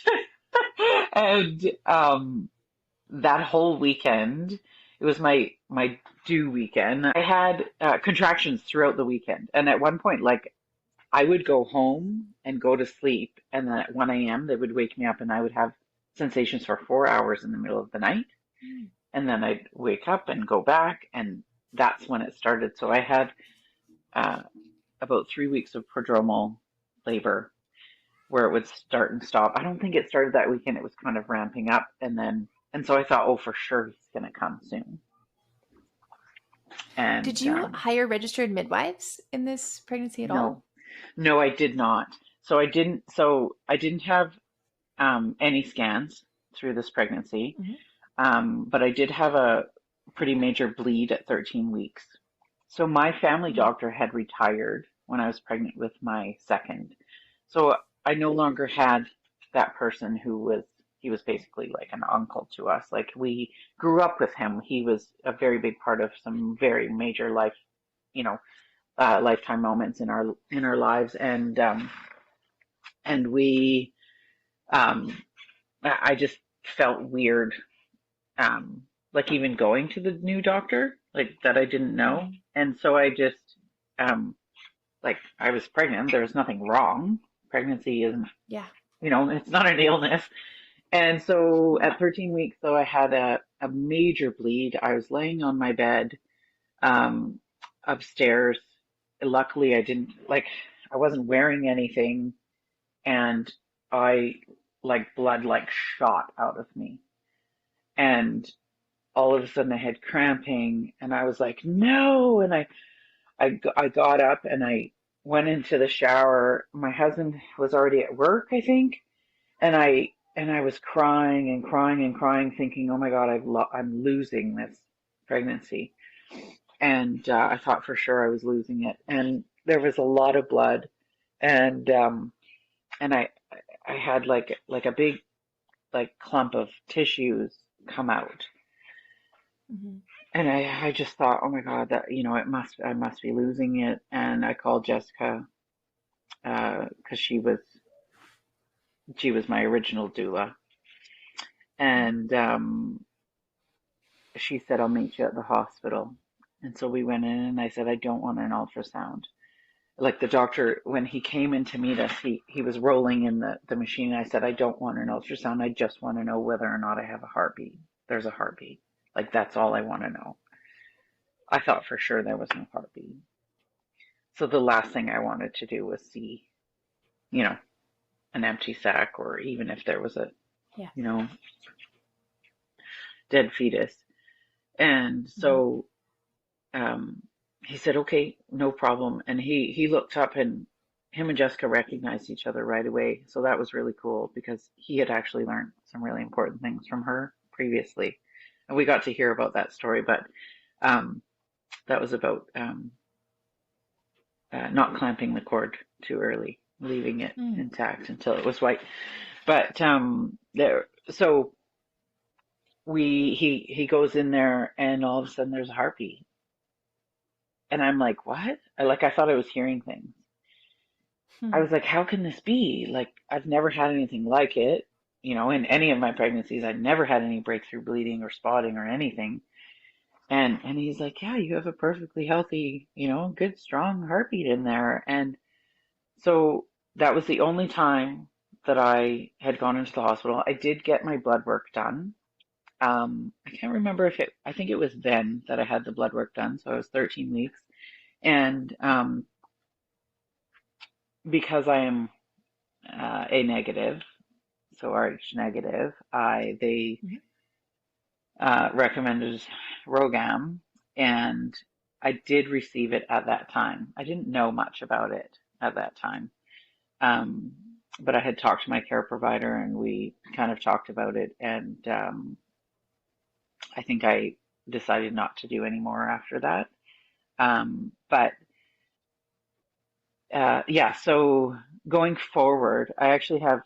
and that whole weekend, it was my due weekend. I had contractions throughout the weekend, and at one point, like, I would go home and go to sleep, and then at 1 a.m. they would wake me up, and I would have sensations for 4 hours in the middle of the night, and then I'd wake up and go back, and that's when it started. So I had about 3 weeks of prodromal labor where it would start and stop. I don't think it started that weekend. It was kind of ramping up, and so I thought, oh, for sure he's going to come soon. And did you hire registered midwives in this pregnancy at all? No, I did not. So I didn't have any scans through this pregnancy. But I did have a pretty major bleed at 13 weeks. So my family doctor had retired when I was pregnant with my second. So I no longer had that person he was basically like an uncle to us. Like, we grew up with him. He was a very big part of some very major life, you know, lifetime moments in our lives. And we, I just felt weird, like even going to the new doctor, like, that I didn't know. And so I just, like, I was pregnant. There was nothing wrong. Pregnancy isn't, you know, it's not an illness. And so at 13 weeks, though, I had a major bleed. I was laying on my bed upstairs. Luckily, I wasn't wearing anything, and blood shot out of me. And all of a sudden I had cramping, and I was like, no. And I got up and I went into the shower. My husband was already at work, I think. And I was crying and crying and crying, thinking, oh my God, I'm losing this pregnancy. And I thought for sure I was losing it. And there was a lot of blood. And I had like a big like clump of tissues come out. Mm-hmm. And I just thought, oh my God, that, I must be losing it. And I called Jessica, cause she was my original doula. And, she said, I'll meet you at the hospital. And so we went in and I said, I don't want an ultrasound. Like the doctor, when he came in to meet us, he was rolling in the machine. And I said, I don't want an ultrasound. I just want to know whether or not I have a heartbeat. There's a heartbeat. Like that's all I want to know. I thought for sure there was no heartbeat. So the last thing I wanted to do was see, you know, an empty sac or even if there was a, Yeah. dead fetus. And Mm-hmm. so he said, okay, no problem. And he looked up and him and Jessica recognized each other right away. So that was really cool because he had actually learned some really important things from her previously. And we got to hear about that story, but that was about not clamping the cord too early, leaving it Mm. intact until it was white. But so he goes in there and all of a sudden there's a heartbeat. And I'm like, what? I thought I was hearing things. I Hmm. was like, how can this be? Like, I've never had anything like it. In any of my pregnancies, I never had any breakthrough bleeding or spotting or anything. And he's like, yeah, you have a perfectly healthy, good, strong heartbeat in there. And so that was the only time that I had gone into the hospital. I did get my blood work done. I can't remember I think it was then that I had the blood work done. So I was 13 weeks. And because I am A negative, so Rh negative, they Mm-hmm. recommended ROGAM, and I did receive it at that time. I didn't know much about it at that time, um, but I had talked to my care provider, and we kind of talked about it, and I think I decided not to do any more after that. But yeah, so going forward, I actually have,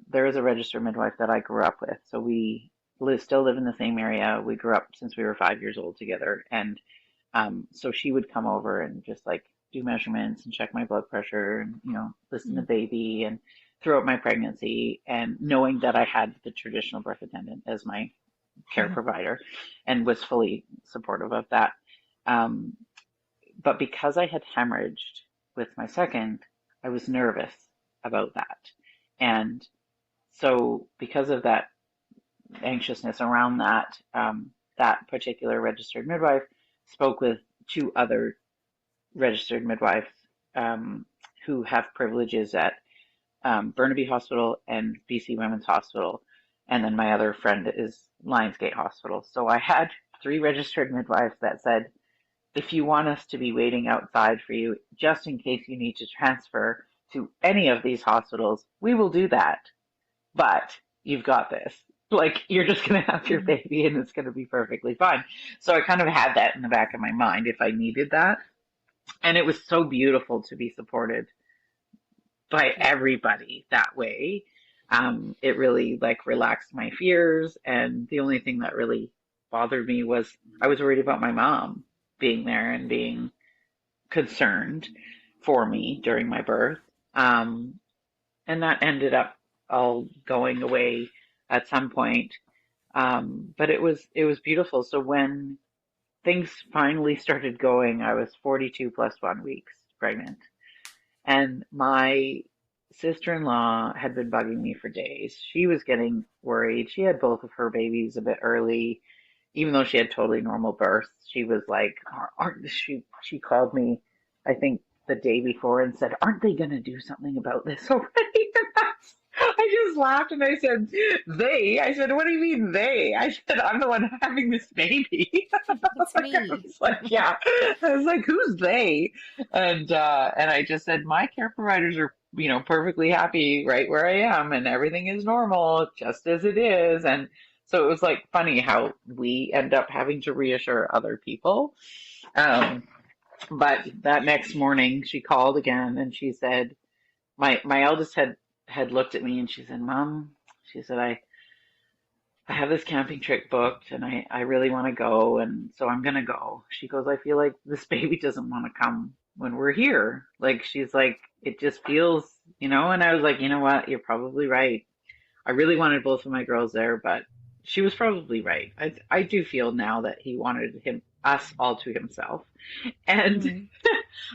there is a registered midwife that I grew up with. So we still live in the same area. We grew up since we were 5 years old together. And so she would come over and just like do measurements and check my blood pressure and, listen to Mm-hmm. baby and throughout my pregnancy and knowing that I had the traditional birth attendant as my care provider and was fully supportive of that. Um, but because I had hemorrhaged with my second, I was nervous about that. And so because of that anxiousness around that, that particular registered midwife spoke with two other registered midwives who have privileges at Burnaby Hospital and BC Women's Hospital. And then my other friend is Lionsgate Hospital. So I had three registered midwives that said, if you want us to be waiting outside for you, just in case you need to transfer to any of these hospitals, we will do that. But you've got this. Like, you're just going to have your Mm-hmm. baby and it's going to be perfectly fine. So I kind of had that in the back of my mind if I needed that. And it was so beautiful to be supported by Yeah. everybody that way. It really like relaxed my fears. And the only thing that really bothered me was I was worried about my mom being there and being concerned for me during my birth. Um, and that ended up all going away at some point. But it was beautiful. So when things finally started going, I was 42 plus 1 weeks pregnant. And my sister-in-law had been bugging me for days. She was getting worried. She had both of her babies a bit early, even though she had totally normal births. She was like, aren't she called me, I think the day before and said, aren't they going to do something about this already? I just laughed and I said, they? I said, what do you mean they? I said, I'm the one having this baby. It's I me. was like, yeah. I was like, who's they? And I just said, my care providers are, perfectly happy right where I am and everything is normal, just as it is. And so it was like funny how we end up having to reassure other people. But that next morning she called again and she said, my eldest had looked at me and she said, Mom, she said, I have this camping trip booked and I really want to go, and so I'm gonna go. She goes, I feel like this baby doesn't want to come when we're here. Like she's like, it just feels, and I was like, you know what, you're probably right. I really wanted both of my girls there, but she was probably right. I do feel now that he wanted us all to himself. And Mm.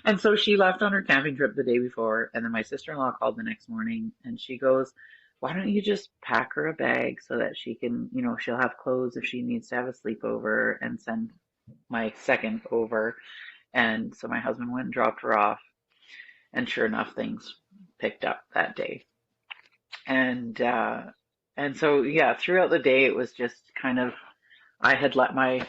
and so she left on her camping trip the day before, and then my sister-in-law called the next morning and she goes, why don't you just pack her a bag so that she can, she'll have clothes if she needs to have a sleepover, and send my second over. And so my husband went and dropped her off, and sure enough, things picked up that day. And so yeah, throughout the day it was just kind of, I had let my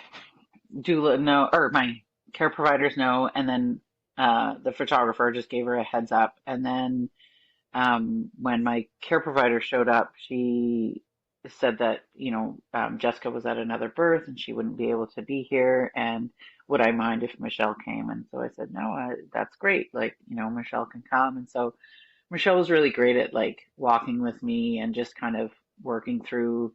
doula know, or my care providers know, and then the photographer just gave her a heads up. And then when my care provider showed up, she said that, Jessica was at another birth and she wouldn't be able to be here, and would I mind if Michelle came? And so I said, no, that's great. Like, Michelle can come. And so Michelle was really great at like walking with me and just kind of working through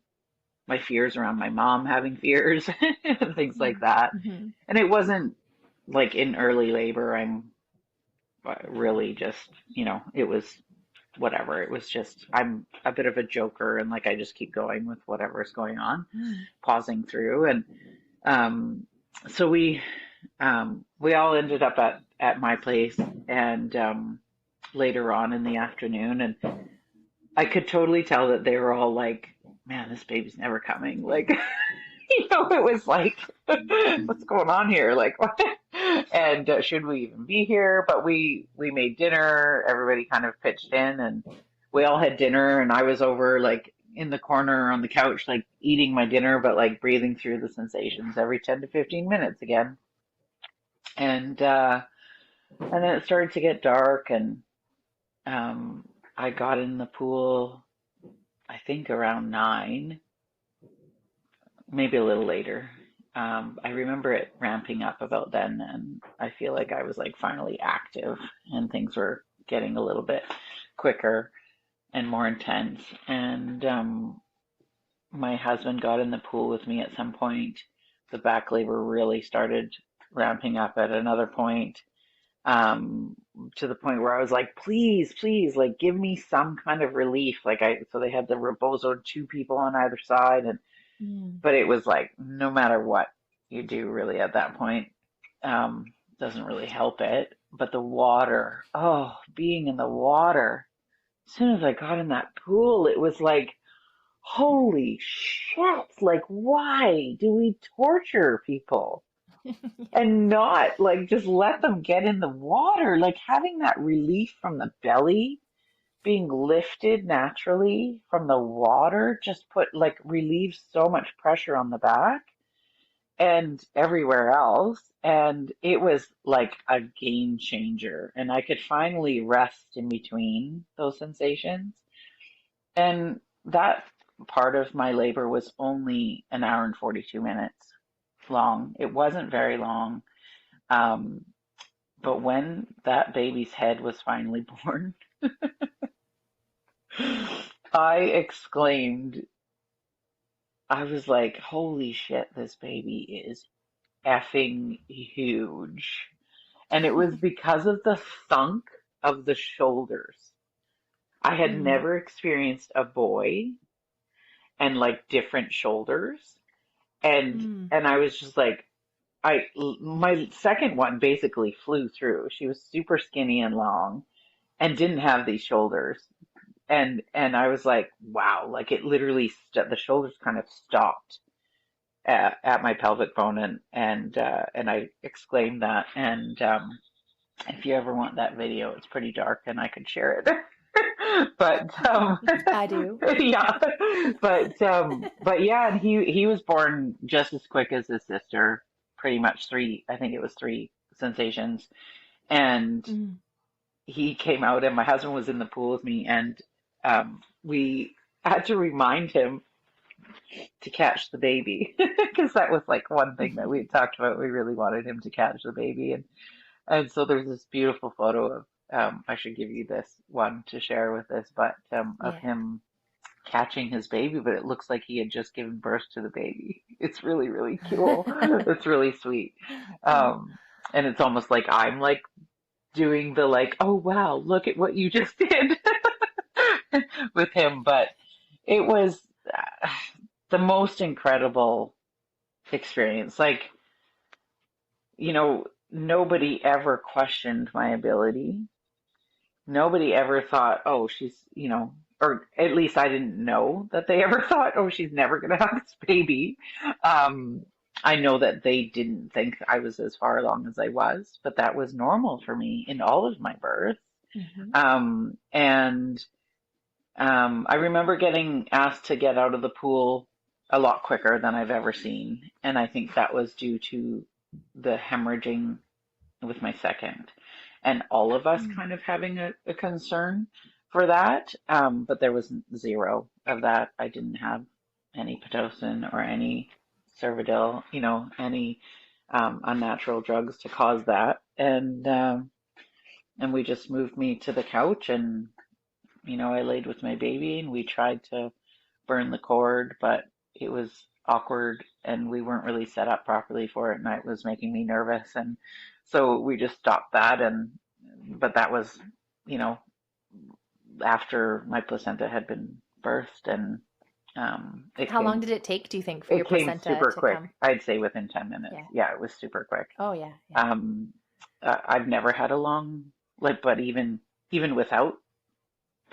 my fears around my mom having fears and things like that. Mm-hmm. And it wasn't like in early labor. I'm really just, it was whatever. It was just, I'm a bit of a joker, and like I just keep going with whatever's going on, pausing through. And so we all ended up at my place, and later on in the afternoon, and I could totally tell that they were all like, man, this baby's never coming. Like, it was like, what's going on here? Like, what? And should we even be here? But we made dinner. Everybody kind of pitched in, and we all had dinner. And I was over like in the corner on the couch, like eating my dinner, but like breathing through the sensations every 10 to 15 minutes again. And then it started to get dark, and I got in the pool, I think around 9, maybe a little later. I remember it ramping up about then, and I feel like I was like finally active, and things were getting a little bit quicker and more intense. And my husband got in the pool with me at some point. The back labor really started ramping up at another point, to the point where I was like, please, please, like give me some kind of relief. So they had the rebozoed 2 people on either side, and Mm. but it was like no matter what you do really at that point, doesn't really help it. But the water, oh, being in the water, as soon as I got in that pool, it was like, holy shit, like why do we torture people and not like just let them get in the water? Like having that relief from the belly being lifted naturally from the water just relieves so much pressure on the back and everywhere else. And it was like a game changer. And I could finally rest in between those sensations. And that part of my labor was only an hour and 42 minutes long. It wasn't very long. Um, but when that baby's head was finally born, I exclaimed, I was like, holy shit, this baby is effing huge. And it was because of the thunk of the shoulders. I had Mm. never experienced a boy and like different shoulders. And Mm. and I was just like, my second one basically flew through. She was super skinny and long and didn't have these shoulders. And I was like, wow, like it literally the shoulders kind of stopped at my pelvic bone, and I exclaimed that. And if you ever want that video, it's pretty dark, and I could share it. But I do. yeah, but yeah, and he was born just as quick as his sister, pretty much 3. I think it was 3 sensations, and Mm. he came out, and my husband was in the pool with me, and we had to remind him to catch the baby because that was like one thing that we had talked about. We really wanted him to catch the baby, and so there's this beautiful photo I should give you this one to share with this, but of Yeah. him catching his baby, but it looks like he had just given birth to the baby. It's really, really cool. It's really sweet. Um, and it's almost like I'm like doing the like, oh wow, look at what you just did with him. But it was uh, the most incredible experience. Like, nobody ever questioned my ability. Nobody ever thought, oh, or at least I didn't know that they ever thought, oh, she's never going to have this baby. Um, I know that they didn't think I was as far along as I was, but that was normal for me in all of my births. Hmm. And I remember getting asked to get out of the pool a lot quicker than I've ever seen. And I think that was due to the hemorrhaging with my second, and all of us kind of having a concern for that. But there was zero of that. I didn't have any Pitocin or any Cervidil, any unnatural drugs to cause that. And we just moved me to the couch, and I laid with my baby, and we tried to burn the cord, but it was awkward and we weren't really set up properly for it, and it was making me nervous. And so we just stopped that. But that was, you know, after my placenta had been birthed, and it How long came did it take, do you think, for your it came placenta super to quick. come? I'd say within 10 minutes. Yeah. Yeah, it was super quick. Oh, yeah. Yeah. Um, I've never had a long, like, but even without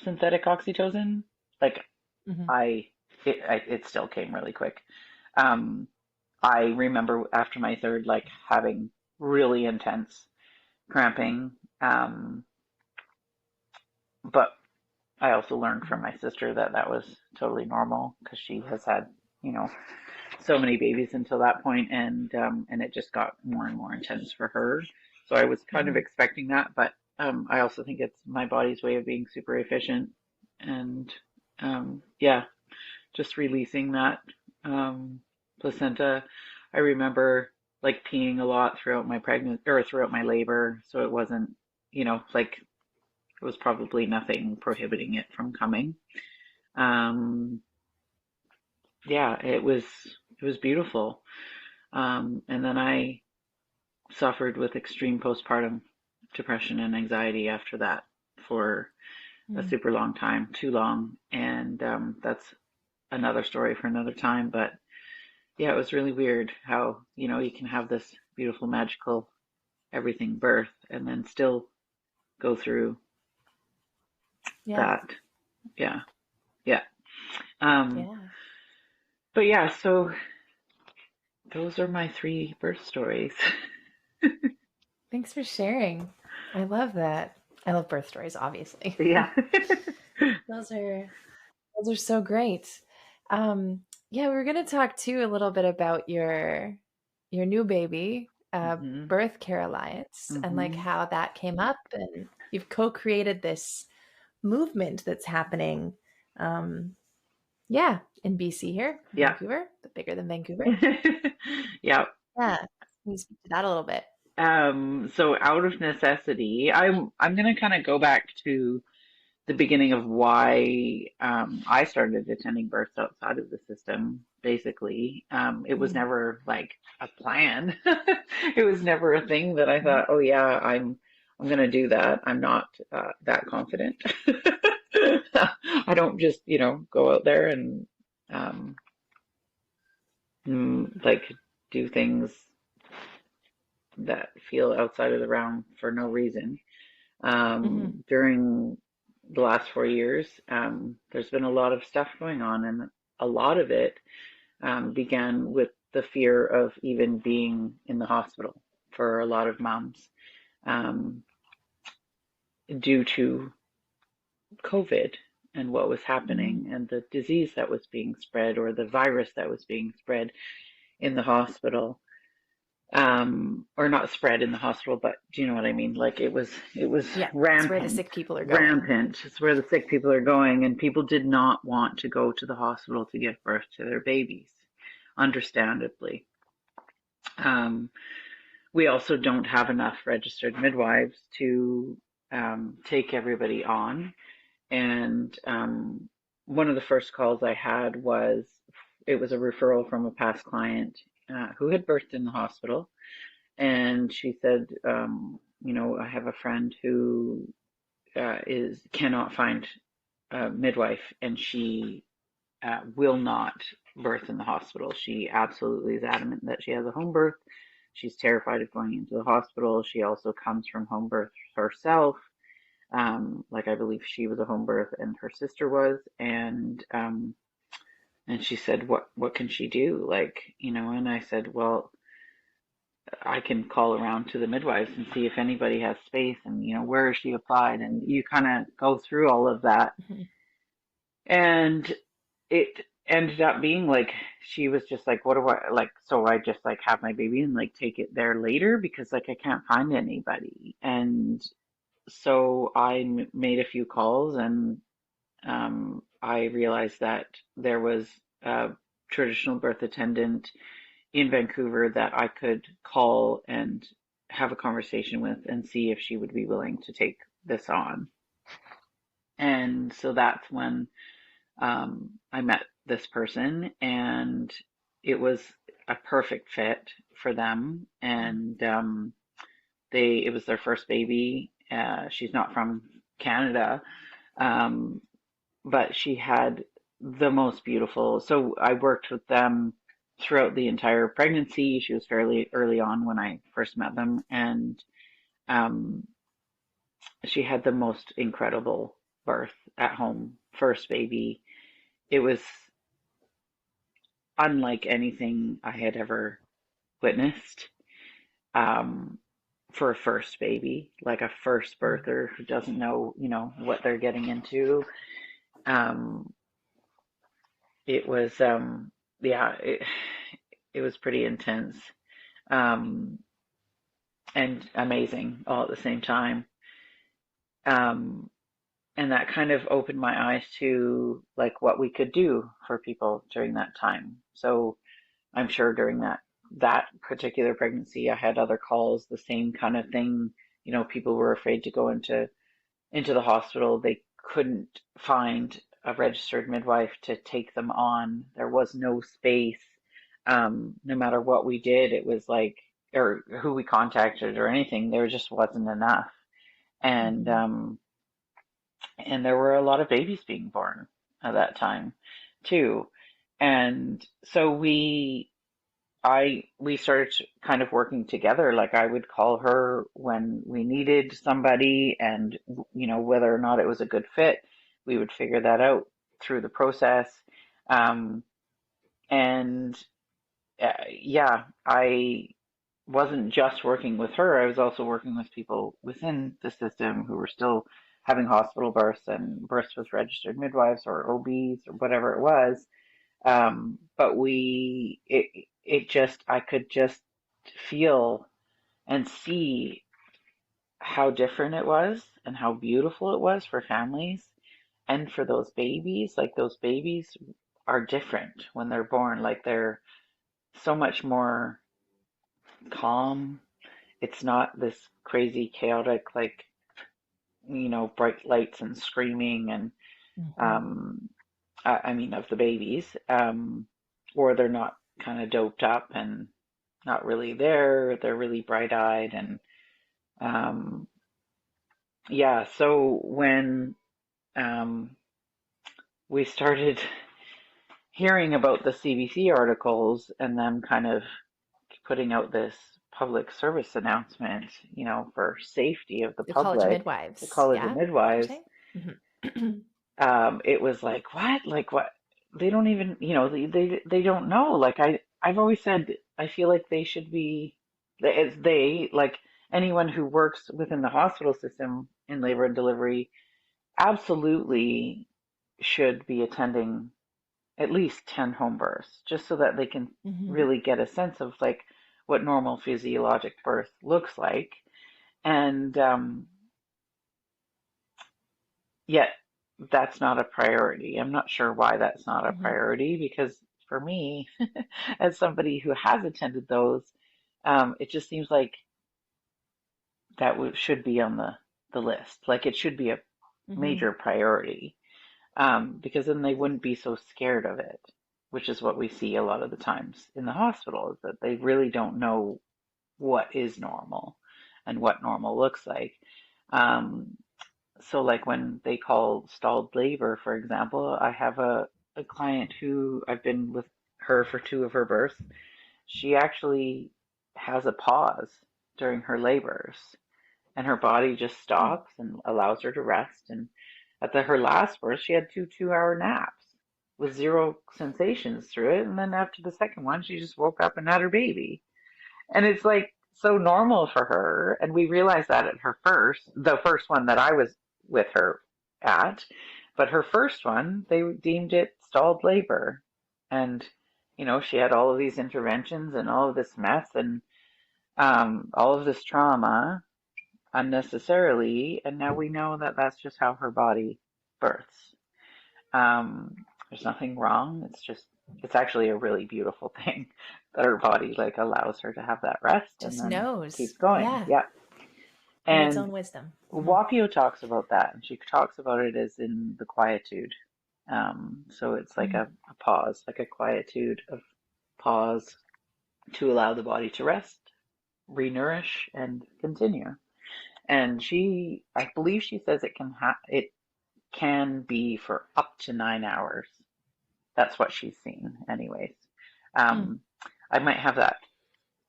synthetic oxytocin, like Hmm. it still came really quick. Um, I remember after my third, like having really intense cramping. But I also learned from my sister that that was totally normal because she has had, you know, so many babies until that point, and it just got more and more intense for her. So I was kind of Hmm. expecting that, but I also think it's my body's way of being super efficient, and yeah, just releasing that um, placenta. I remember like peeing a lot throughout my pregnancy or throughout my labor, so it wasn't, like it was probably nothing prohibiting it from coming. Um, yeah, it was beautiful. And then I suffered with extreme postpartum depression and anxiety after that for a Mm. super long time, too long, and that's another story for another time. But yeah, it was really weird how, you can have this beautiful, magical everything birth and then still go through Yeah. that. Yeah. Yeah. Um, Yeah. but yeah, so those are my three birth stories. Thanks for sharing. I love that. I love birth stories, obviously. Yeah. Those are those are so great. Yeah, we were going to talk too a little bit about your new baby, Hmm. Birth Care Alliance, and like Hmm. how that came up, and you've co-created this movement that's happening. Um, yeah, in BC here, Yeah. Vancouver, but bigger than Vancouver. Yeah. Yeah, can you speak to that a little bit? So out of necessity, I'm gonna kind of go back to the beginning of why I started attending births outside of the system. Basically, it was Mm. never like a plan. It was never a thing that I Mhm. thought, oh yeah, I'm gonna do that. I'm not that confident. I don't just, go out there and um, like do things that feel outside of the realm for no reason. Mhm. During the last 4 years, there's been a lot of stuff going on, and a lot of it began with the fear of even being in the hospital for a lot of moms um, due to COVID and what was Mhm. happening and the disease that was being spread or the virus that was being spread in the hospital. Or not spread in the hospital, but do you know what I mean? Like it was Yeah, it's where the rampant, sick people are going. rampant. It's where the sick people are going, and people did not want to go to the hospital to give birth to their babies, understandably. Um, we also don't have enough registered midwives to take everybody on. And one of the first calls I had was, it was a referral from a past client who had birthed in the hospital. And she said, I have a friend who cannot find a midwife, and she will not birth in the hospital. She absolutely is adamant that she has a home birth. She's terrified of going into the hospital. She also comes from home birth herself. Like I believe she was a home birth and her sister was, and she said, what can she do? And I said, well, I can call around to the midwives and see if anybody has space, and where is she applied, and you kind of go through all of that. Mm-hmm. And it ended up being like, she was just like, what do I like? So I just like have my baby and like take it there later, because like I can't find anybody. And so I made a few calls, and I realized that there was a traditional birth attendant in Vancouver that I could call and have a conversation with and see if she would be willing to take this on. And so that's when I met this person, and it was a perfect fit for them. And it was their first baby. She's not from Canada, but she had the most beautiful. So I worked with them throughout the entire pregnancy. She was fairly early on when I first met them, and um, she had the most incredible birth at home, first baby. It was unlike anything I had ever witnessed for a first baby, like a first birther who doesn't know, what they're getting into. Um, it was, yeah, it was pretty intense um, and amazing all at the same time. Um, and that kind of opened my eyes to like what we could do for people during that time. So I'm sure during that particular pregnancy, I had other calls, the same kind of thing. People were afraid to go into the hospital. They couldn't find a registered midwife to take them on. There was no space. No matter what we did, it was like, or who we contacted or anything, there just wasn't enough. And Mm-hmm. and there were a lot of babies being born at that time too. And so we started kind of working together. Like I would call her when we needed somebody, and whether or not it was a good fit, we would figure that out through the process. Um, and yeah, I wasn't just working with her. I was also working with people within the system who were still having hospital births and births with registered midwives or OBs or whatever it was. But I could just feel and see how different it was and how beautiful it was for families and for those babies. Like those babies are different when they're born. Like they're so much more calm. It's not this crazy, chaotic, like, bright lights and screaming and, Mm-hmm. I mean, of the babies, or they're not kind of doped up and not really there. They're really bright-eyed and, um, yeah. So when um, we started hearing about the CBC articles and them kind of putting out this public service announcement, for safety of the The College of public, the Midwives. College of Yeah. You're Midwives, saying? Mm-hmm. it was like, what? Like what? They don't even, they don't know. Like I've always said, I feel like they should be, as they, like anyone who works within the hospital system in labor and delivery, absolutely should be attending at least 10 home births, just so that they can Mm-hmm. really get a sense of like what normal physiologic birth looks like. And yet that's not a priority. I'm not sure why that's not a Mm-hmm. priority, because for me, as somebody who has attended those, it just seems like that should be on the the list. Like it should be a Mm-hmm. major priority, because then they wouldn't be so scared of it, which is what we see a lot of the times in the hospital, is that they really don't know what is normal and what normal looks like. Um, so like when they call stalled labor, for example, I have a client who I've been with her for two of her births. She actually has a pause during her labors and her body just stops and allows her to rest. And at her last birth, she had 2 2-hour naps with zero sensations through it. And then after the second one, she just woke up and had her baby. And it's like so normal for her. And we realized that at the first one that I was with her at, but her first one, they deemed it stalled labor. And, she had all of these interventions and all of this mess and all of this trauma unnecessarily. And now we know that that's just how her body births. Um, there's nothing wrong. It's actually a really beautiful thing that her body like allows her to have that rest and Just then knows. keeps going. Yeah. Yeah. In its And own wisdom. Mm-hmm. Wapio talks about that, and she talks about it as in the quietude. So it's like a pause, like a quietude of pause to allow the body to rest, renourish, and continue. And I believe she says it can be for up to 9 hours. That's what she's seen, anyways. Mm. Um, I might have that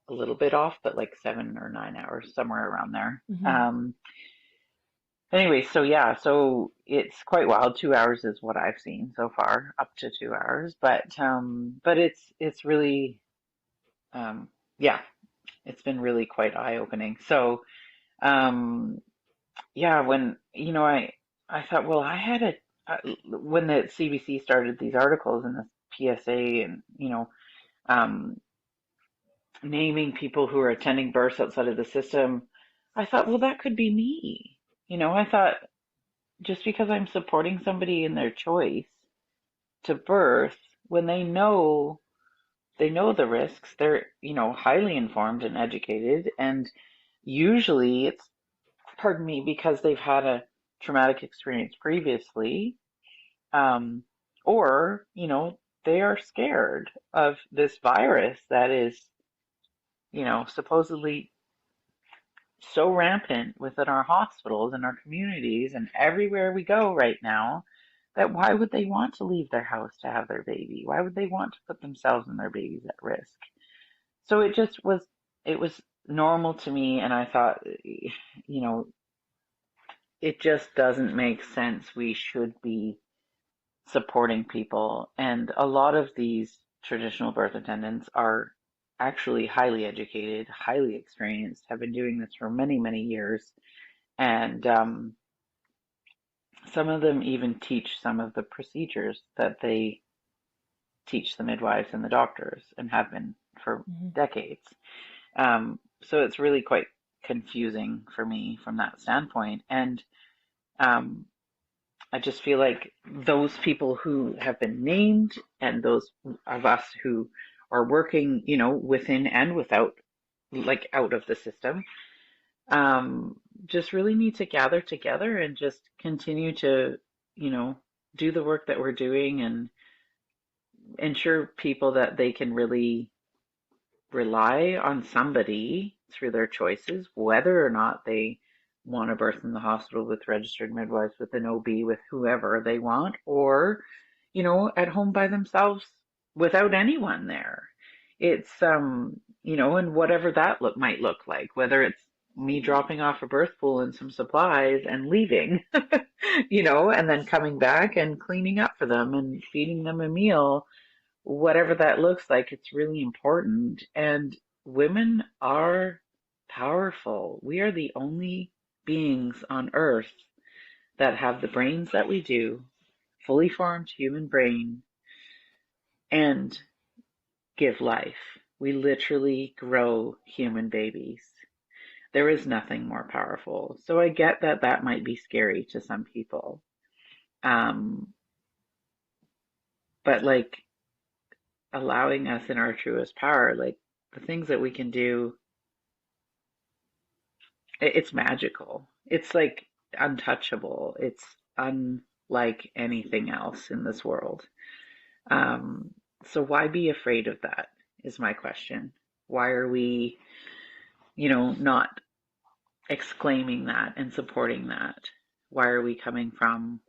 a little bit off, but like 7 or 9 hours, somewhere around there. Mm-hmm. Anyway, so yeah, so it's quite wild. 2 hours is what I've seen so far, up to 2 hours. But it's really, um, yeah, it's been really quite eye-opening. So, um, yeah, when I thought, well, when the CBC started ththese articles and the PSA and um, naming people who are attending births outside of the system, I thought, well, that could be me. I thought just because I'm supporting somebody in their choice to birth, when they know the risks, they're highly informed and educated, and usually it's, pardon me, because they've had a traumatic experience previously, um, or they are scared of this virus that is supposedly so rampant within our hospitals and our communities and everywhere we go right now, that why would they want to leave their house to have their baby? Why would they want to put themselves and their babies at risk? So it was normal to me, and I thought, it just doesn't make sense. We should be supporting people. And a lot of these traditional birth attendants are actually highly educated, highly experienced, have been doing this for many, many years. And some of them even teach some of the procedures that they teach the midwives and the doctors and have been for Mm-hmm. decades. So it's really quite confusing for me from that standpoint. And um, I just feel like those people who have been named and those of us who are working, within and without, like out of the system, um, just really need to gather together and just continue to, you know, do the work that we're doing and ensure people that they can really rely on somebody through their choices, whether or not they want to birth in the hospital with registered midwives, with an OB, with whoever they want, or, at home by themselves without anyone there. It's, and whatever that might look like, whether it's me dropping off a birth pool and some supplies and leaving, and then coming back and cleaning up for them and feeding them a meal, whatever that looks like, it's really important. And women are powerful. We are the only beings on earth that have the brains that we do, fully formed human brain, and give life. We literally grow human babies. There is nothing more powerful. So I get that that might be scary to some people. Um, but like allowing us in our truest power, like the things that we can do, it's magical. It's like untouchable. It's unlike anything else in this world. Um, so why be afraid of that is my question. Why are we, not exclaiming that and supporting that? Why are we coming from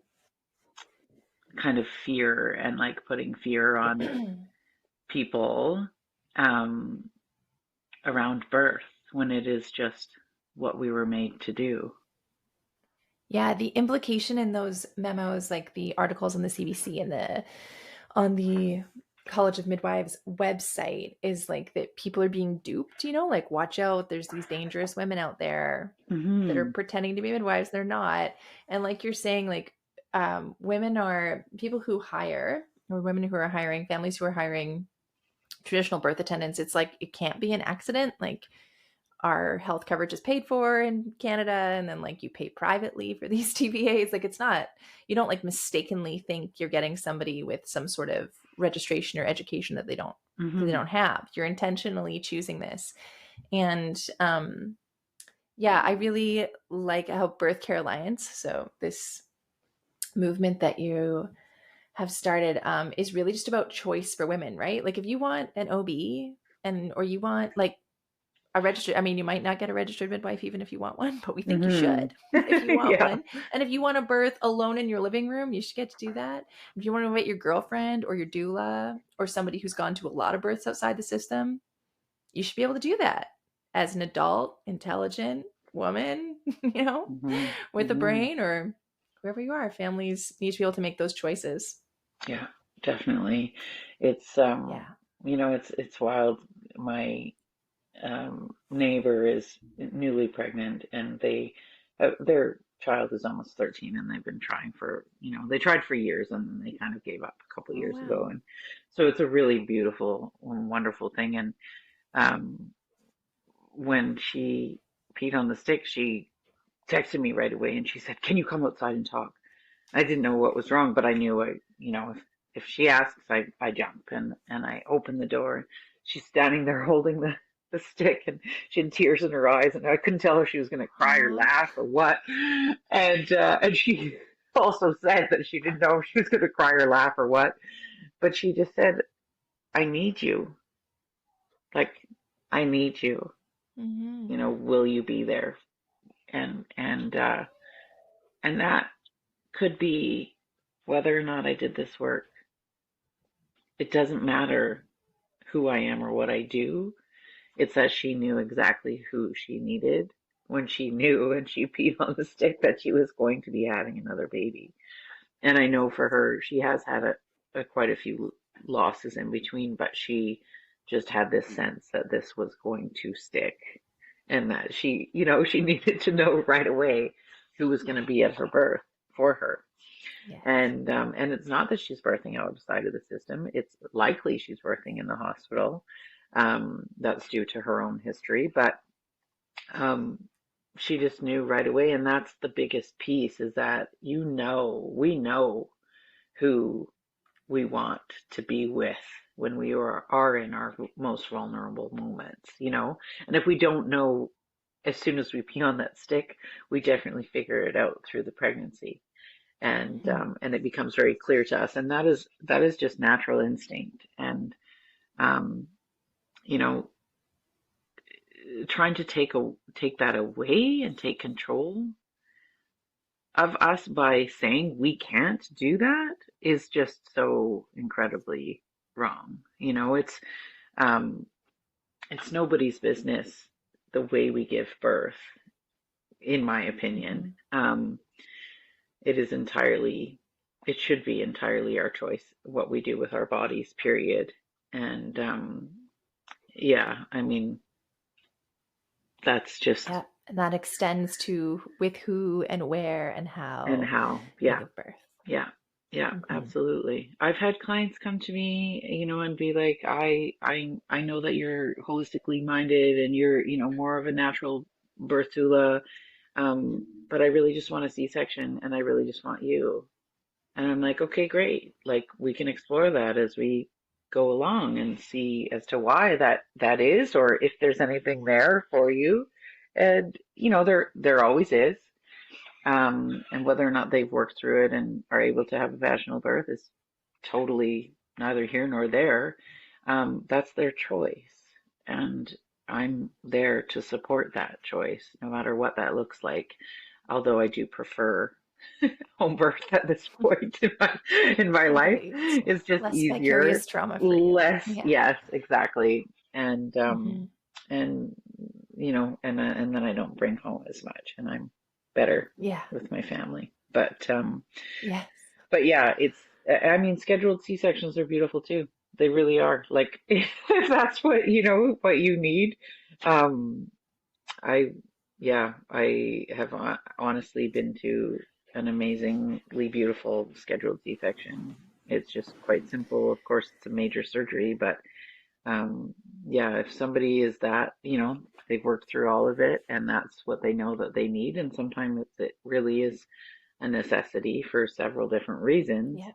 kind of fear and like putting fear on people um, around birth when it is just what we were made to do? Yeah, the implication in those memos, like the articles on the CBC and on the College of Midwives website, is like that people are being duped, like watch out, there's these dangerous women out there that are Hmm. pretending to be midwives, they're not. And like you're saying, like women are people who hire, or women who are hiring, families who are hiring traditional birth attendants. It's like it can't be an accident. Like our health coverage is paid for in Canada, and then like you pay privately for these TBAs. Like it's not, you don't like mistakenly think you're getting somebody with some sort of registration or education that they don't Hmm. have. You're intentionally choosing this. And yeah, I really like how Birth Care Alliance, so this movement that you have started, is really just about choice for women, right? Like if you want an OB, or you want like a registered, I mean, you might not get a registered midwife even if you want one, but we think you Hmm. should if you want Yeah. one. And if you want to birth alone in your living room, you should get to do that. If you want to invite your girlfriend or your doula or somebody who's gone to a lot of births outside the system, you should be able to do that as an adult, intelligent woman, Hmm. with a Hmm. brain, or whoever you are. Families need to be able to make those choices. Yeah, definitely. It's Yeah. it's wild. My neighbor is newly pregnant, and their child is almost 13, and they've been trying for, they tried for years, and then they kind of gave up a couple Oh, years ago. wow. And so it's a really beautiful and wonderful thing. And um, when she peed on the stick, she texted me right away, and she said, "Can you come outside and talk?" I didn't know what was wrong, but I knew if she asks, I jump, and I open the door. She's standing there holding the stick, and she had tears in her eyes, and I couldn't tell if she was going to cry or Aw. laugh or what. And she also said that she didn't know if she was going to cry or laugh or what, but she just said, "I need you. Like, I need you. Mm-hmm. Will you be there?" And that could be whether or not I did this work. It doesn't matter who I am or what I do. It's that she knew exactly who she needed when she knew and she peed on the stick that she was going to be having another baby. And I know for her, she has had quite a few losses in between, but she just had this sense that this was going to stick, and that she needed to know right away who was going to be at her birth for her. Yes. And it's not that she's birthing outside of the system. It's likely she's birthing in the hospital. That's due to her own history, but um, she just knew right away, and that's the biggest piece, is that we know who we want to be with when we are in our most vulnerable moments. And if we don't know as soon as we pee on that stick, we definitely figure it out through the pregnancy, and it becomes very clear to us, and that is just natural instinct. And um, you know, trying to take that away and take control of us by saying we can't do that is just so incredibly wrong. Um, it's nobody's business the way we give birth, in my opinion. Mm-hmm. It is entirely, it should be entirely our choice what we do with our bodies, period. And yeah, I mean, that's just, Yeah, and that extends to with who and where and and how how, you yeah, give birth. yeah, yeah, Mm-hmm. absolutely. I've had clients come to me, and be like, I know that you're holistically minded, and you're, more of a natural birth doula, but I really just want a C-section, and I really just want you. And I'm like, okay, great. Like, we can explore that as we go along and see as to why that is, or if there's anything there for you. And there always is. And whether or not they've worked through it and are able to have a vaginal birth is totally neither here nor there. That's their choice. And I'm there to support that choice, no matter what that looks like. Although I do prefer home birth at this point in my life. Right. It's just Less easier, vicarious trauma for you. less, Yeah. yes, exactly. And Mhm. and and then I don't bring home as much, and I'm better Yeah. with my family. Yes. But yeah, I mean, scheduled C-sections are beautiful too. They really are. Like, if that's what, what you need. Um, I, yeah, I have honestly been to an amazingly beautiful scheduled C-section. It's just quite simple. Of course, it's a major surgery, but um, yeah, if somebody is that, they've worked through all of it and that's what they know that they need, and sometimes it really is a necessity for several different reasons, Yeah.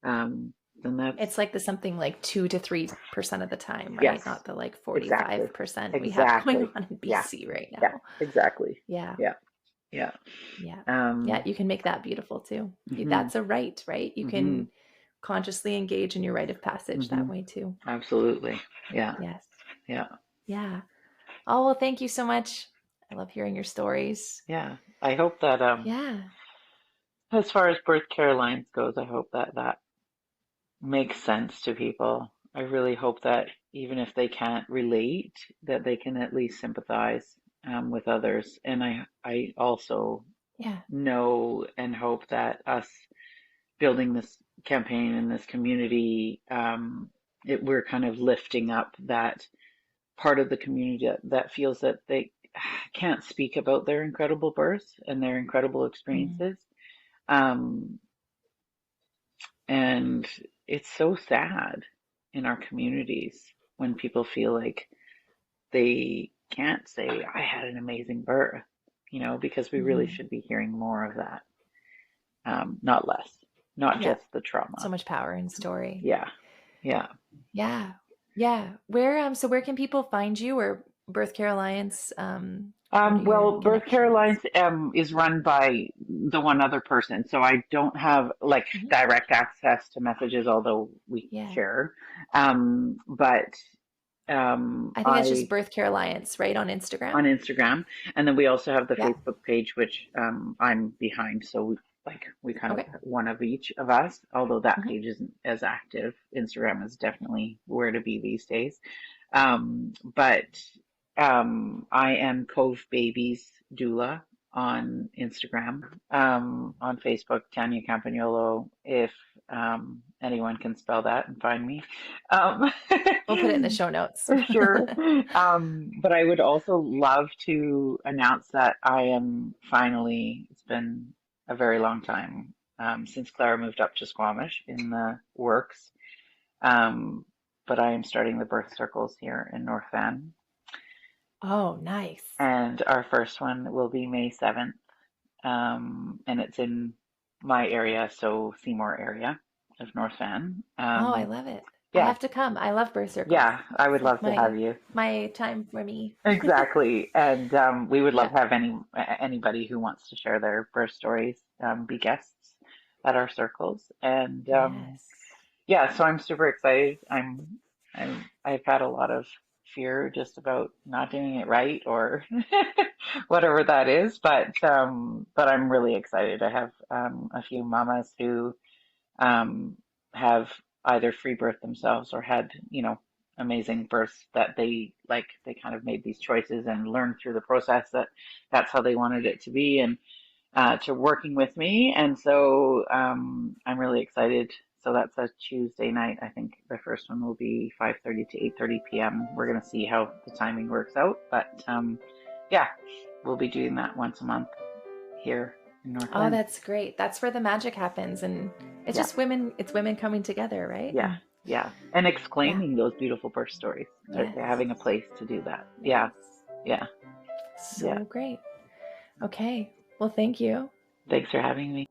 um, then that's, It's like the something like 2 to 3% of the time, right? yes, Not the like exactly, 45% we have going exactly. on in Yeah, BC right yeah, now. exactly. Yeah. Yeah, yeah. Yeah. Yeah. Um, You can make that beautiful too. hmm That's a right, right? You hmm can consciously engage in your rite of passage hmm that way too. absolutely. Yeah, Yes. yeah, Yeah. Oh, well, thank you so much. I love hearing your stories. yeah. I hope that, Yeah. as far as birth care lines goes, I hope that that makes sense to people. I really hope that even if they can't relate, that they can at least sympathize with others. And I also Yeah. know and hope that us building this campaign in this community, we're kind of lifting up that part of the community that feels that they can't speak about their incredible births and their incredible Mm. experiences. Um, And it's so sad in our communities when people feel like they can't say, I had an amazing birth, because we really Mhm. should be hearing more of that, not less, not Yeah. just the So trauma. much power in story. Yeah, yeah. Yeah. Yeah. So where can people find you, or Birth Care Alliance? What are your Well, Birth Care connections? Alliance is run by the one other person, so I don't have like Mhm. direct access to messages, although we Yeah. share. But I think it's just I Birth Care Alliance, right? On Instagram. on Instagram, and then we also have the Yeah. Facebook page, which I'm behind. So we kind of Okay. one of each of us, although that Mhm. page isn't as active. Instagram is definitely where to be these days. But I am Cove Babies Doula on Instagram. On Facebook, Tania Campagnolo, if anyone can spell that and find me. Um, We'll put it in the show notes. for sure. But I would also love to announce that I am finally, it's been a very long time since Clara moved up to Squamish, in the works. Um, but I am starting the birth circles here in North Van, Oh, nice. and our first one will be May 7th. And it's in my area, so Seymour area of North Van. Oh, I love it. I Yeah, have to come. I love birth circles. yeah, I would It's like love to have you. my time for me. Exactly. And we would love Yeah. to have anybody who wants to share their birth stories be guests at our circles. And Yes. yeah, so I'm super excited. I've had a lot of fear just about not doing it right, or whatever that is, but I'm really excited. I have a few mamas who have either free birth themselves or had, amazing births that they kind of made these choices and learned through the process that that's how they wanted it to be, and to working with me. And so I'm really excited. So that's a Tuesday night. I think the first one will be 5:30 to 8:30 p.m. We're going to see how the timing works out. But yeah, we'll be doing that once a month here in North Oh, Bend. that's great. That's where the magic happens. And it's Yeah. just women, it's women coming together, right? Yeah, yeah. And Yeah. exclaiming those beautiful birth stories. Yes. Having a place to do that. Yeah, Yes. yeah, yeah. So great. Okay. Well, thank you. Thanks for having me.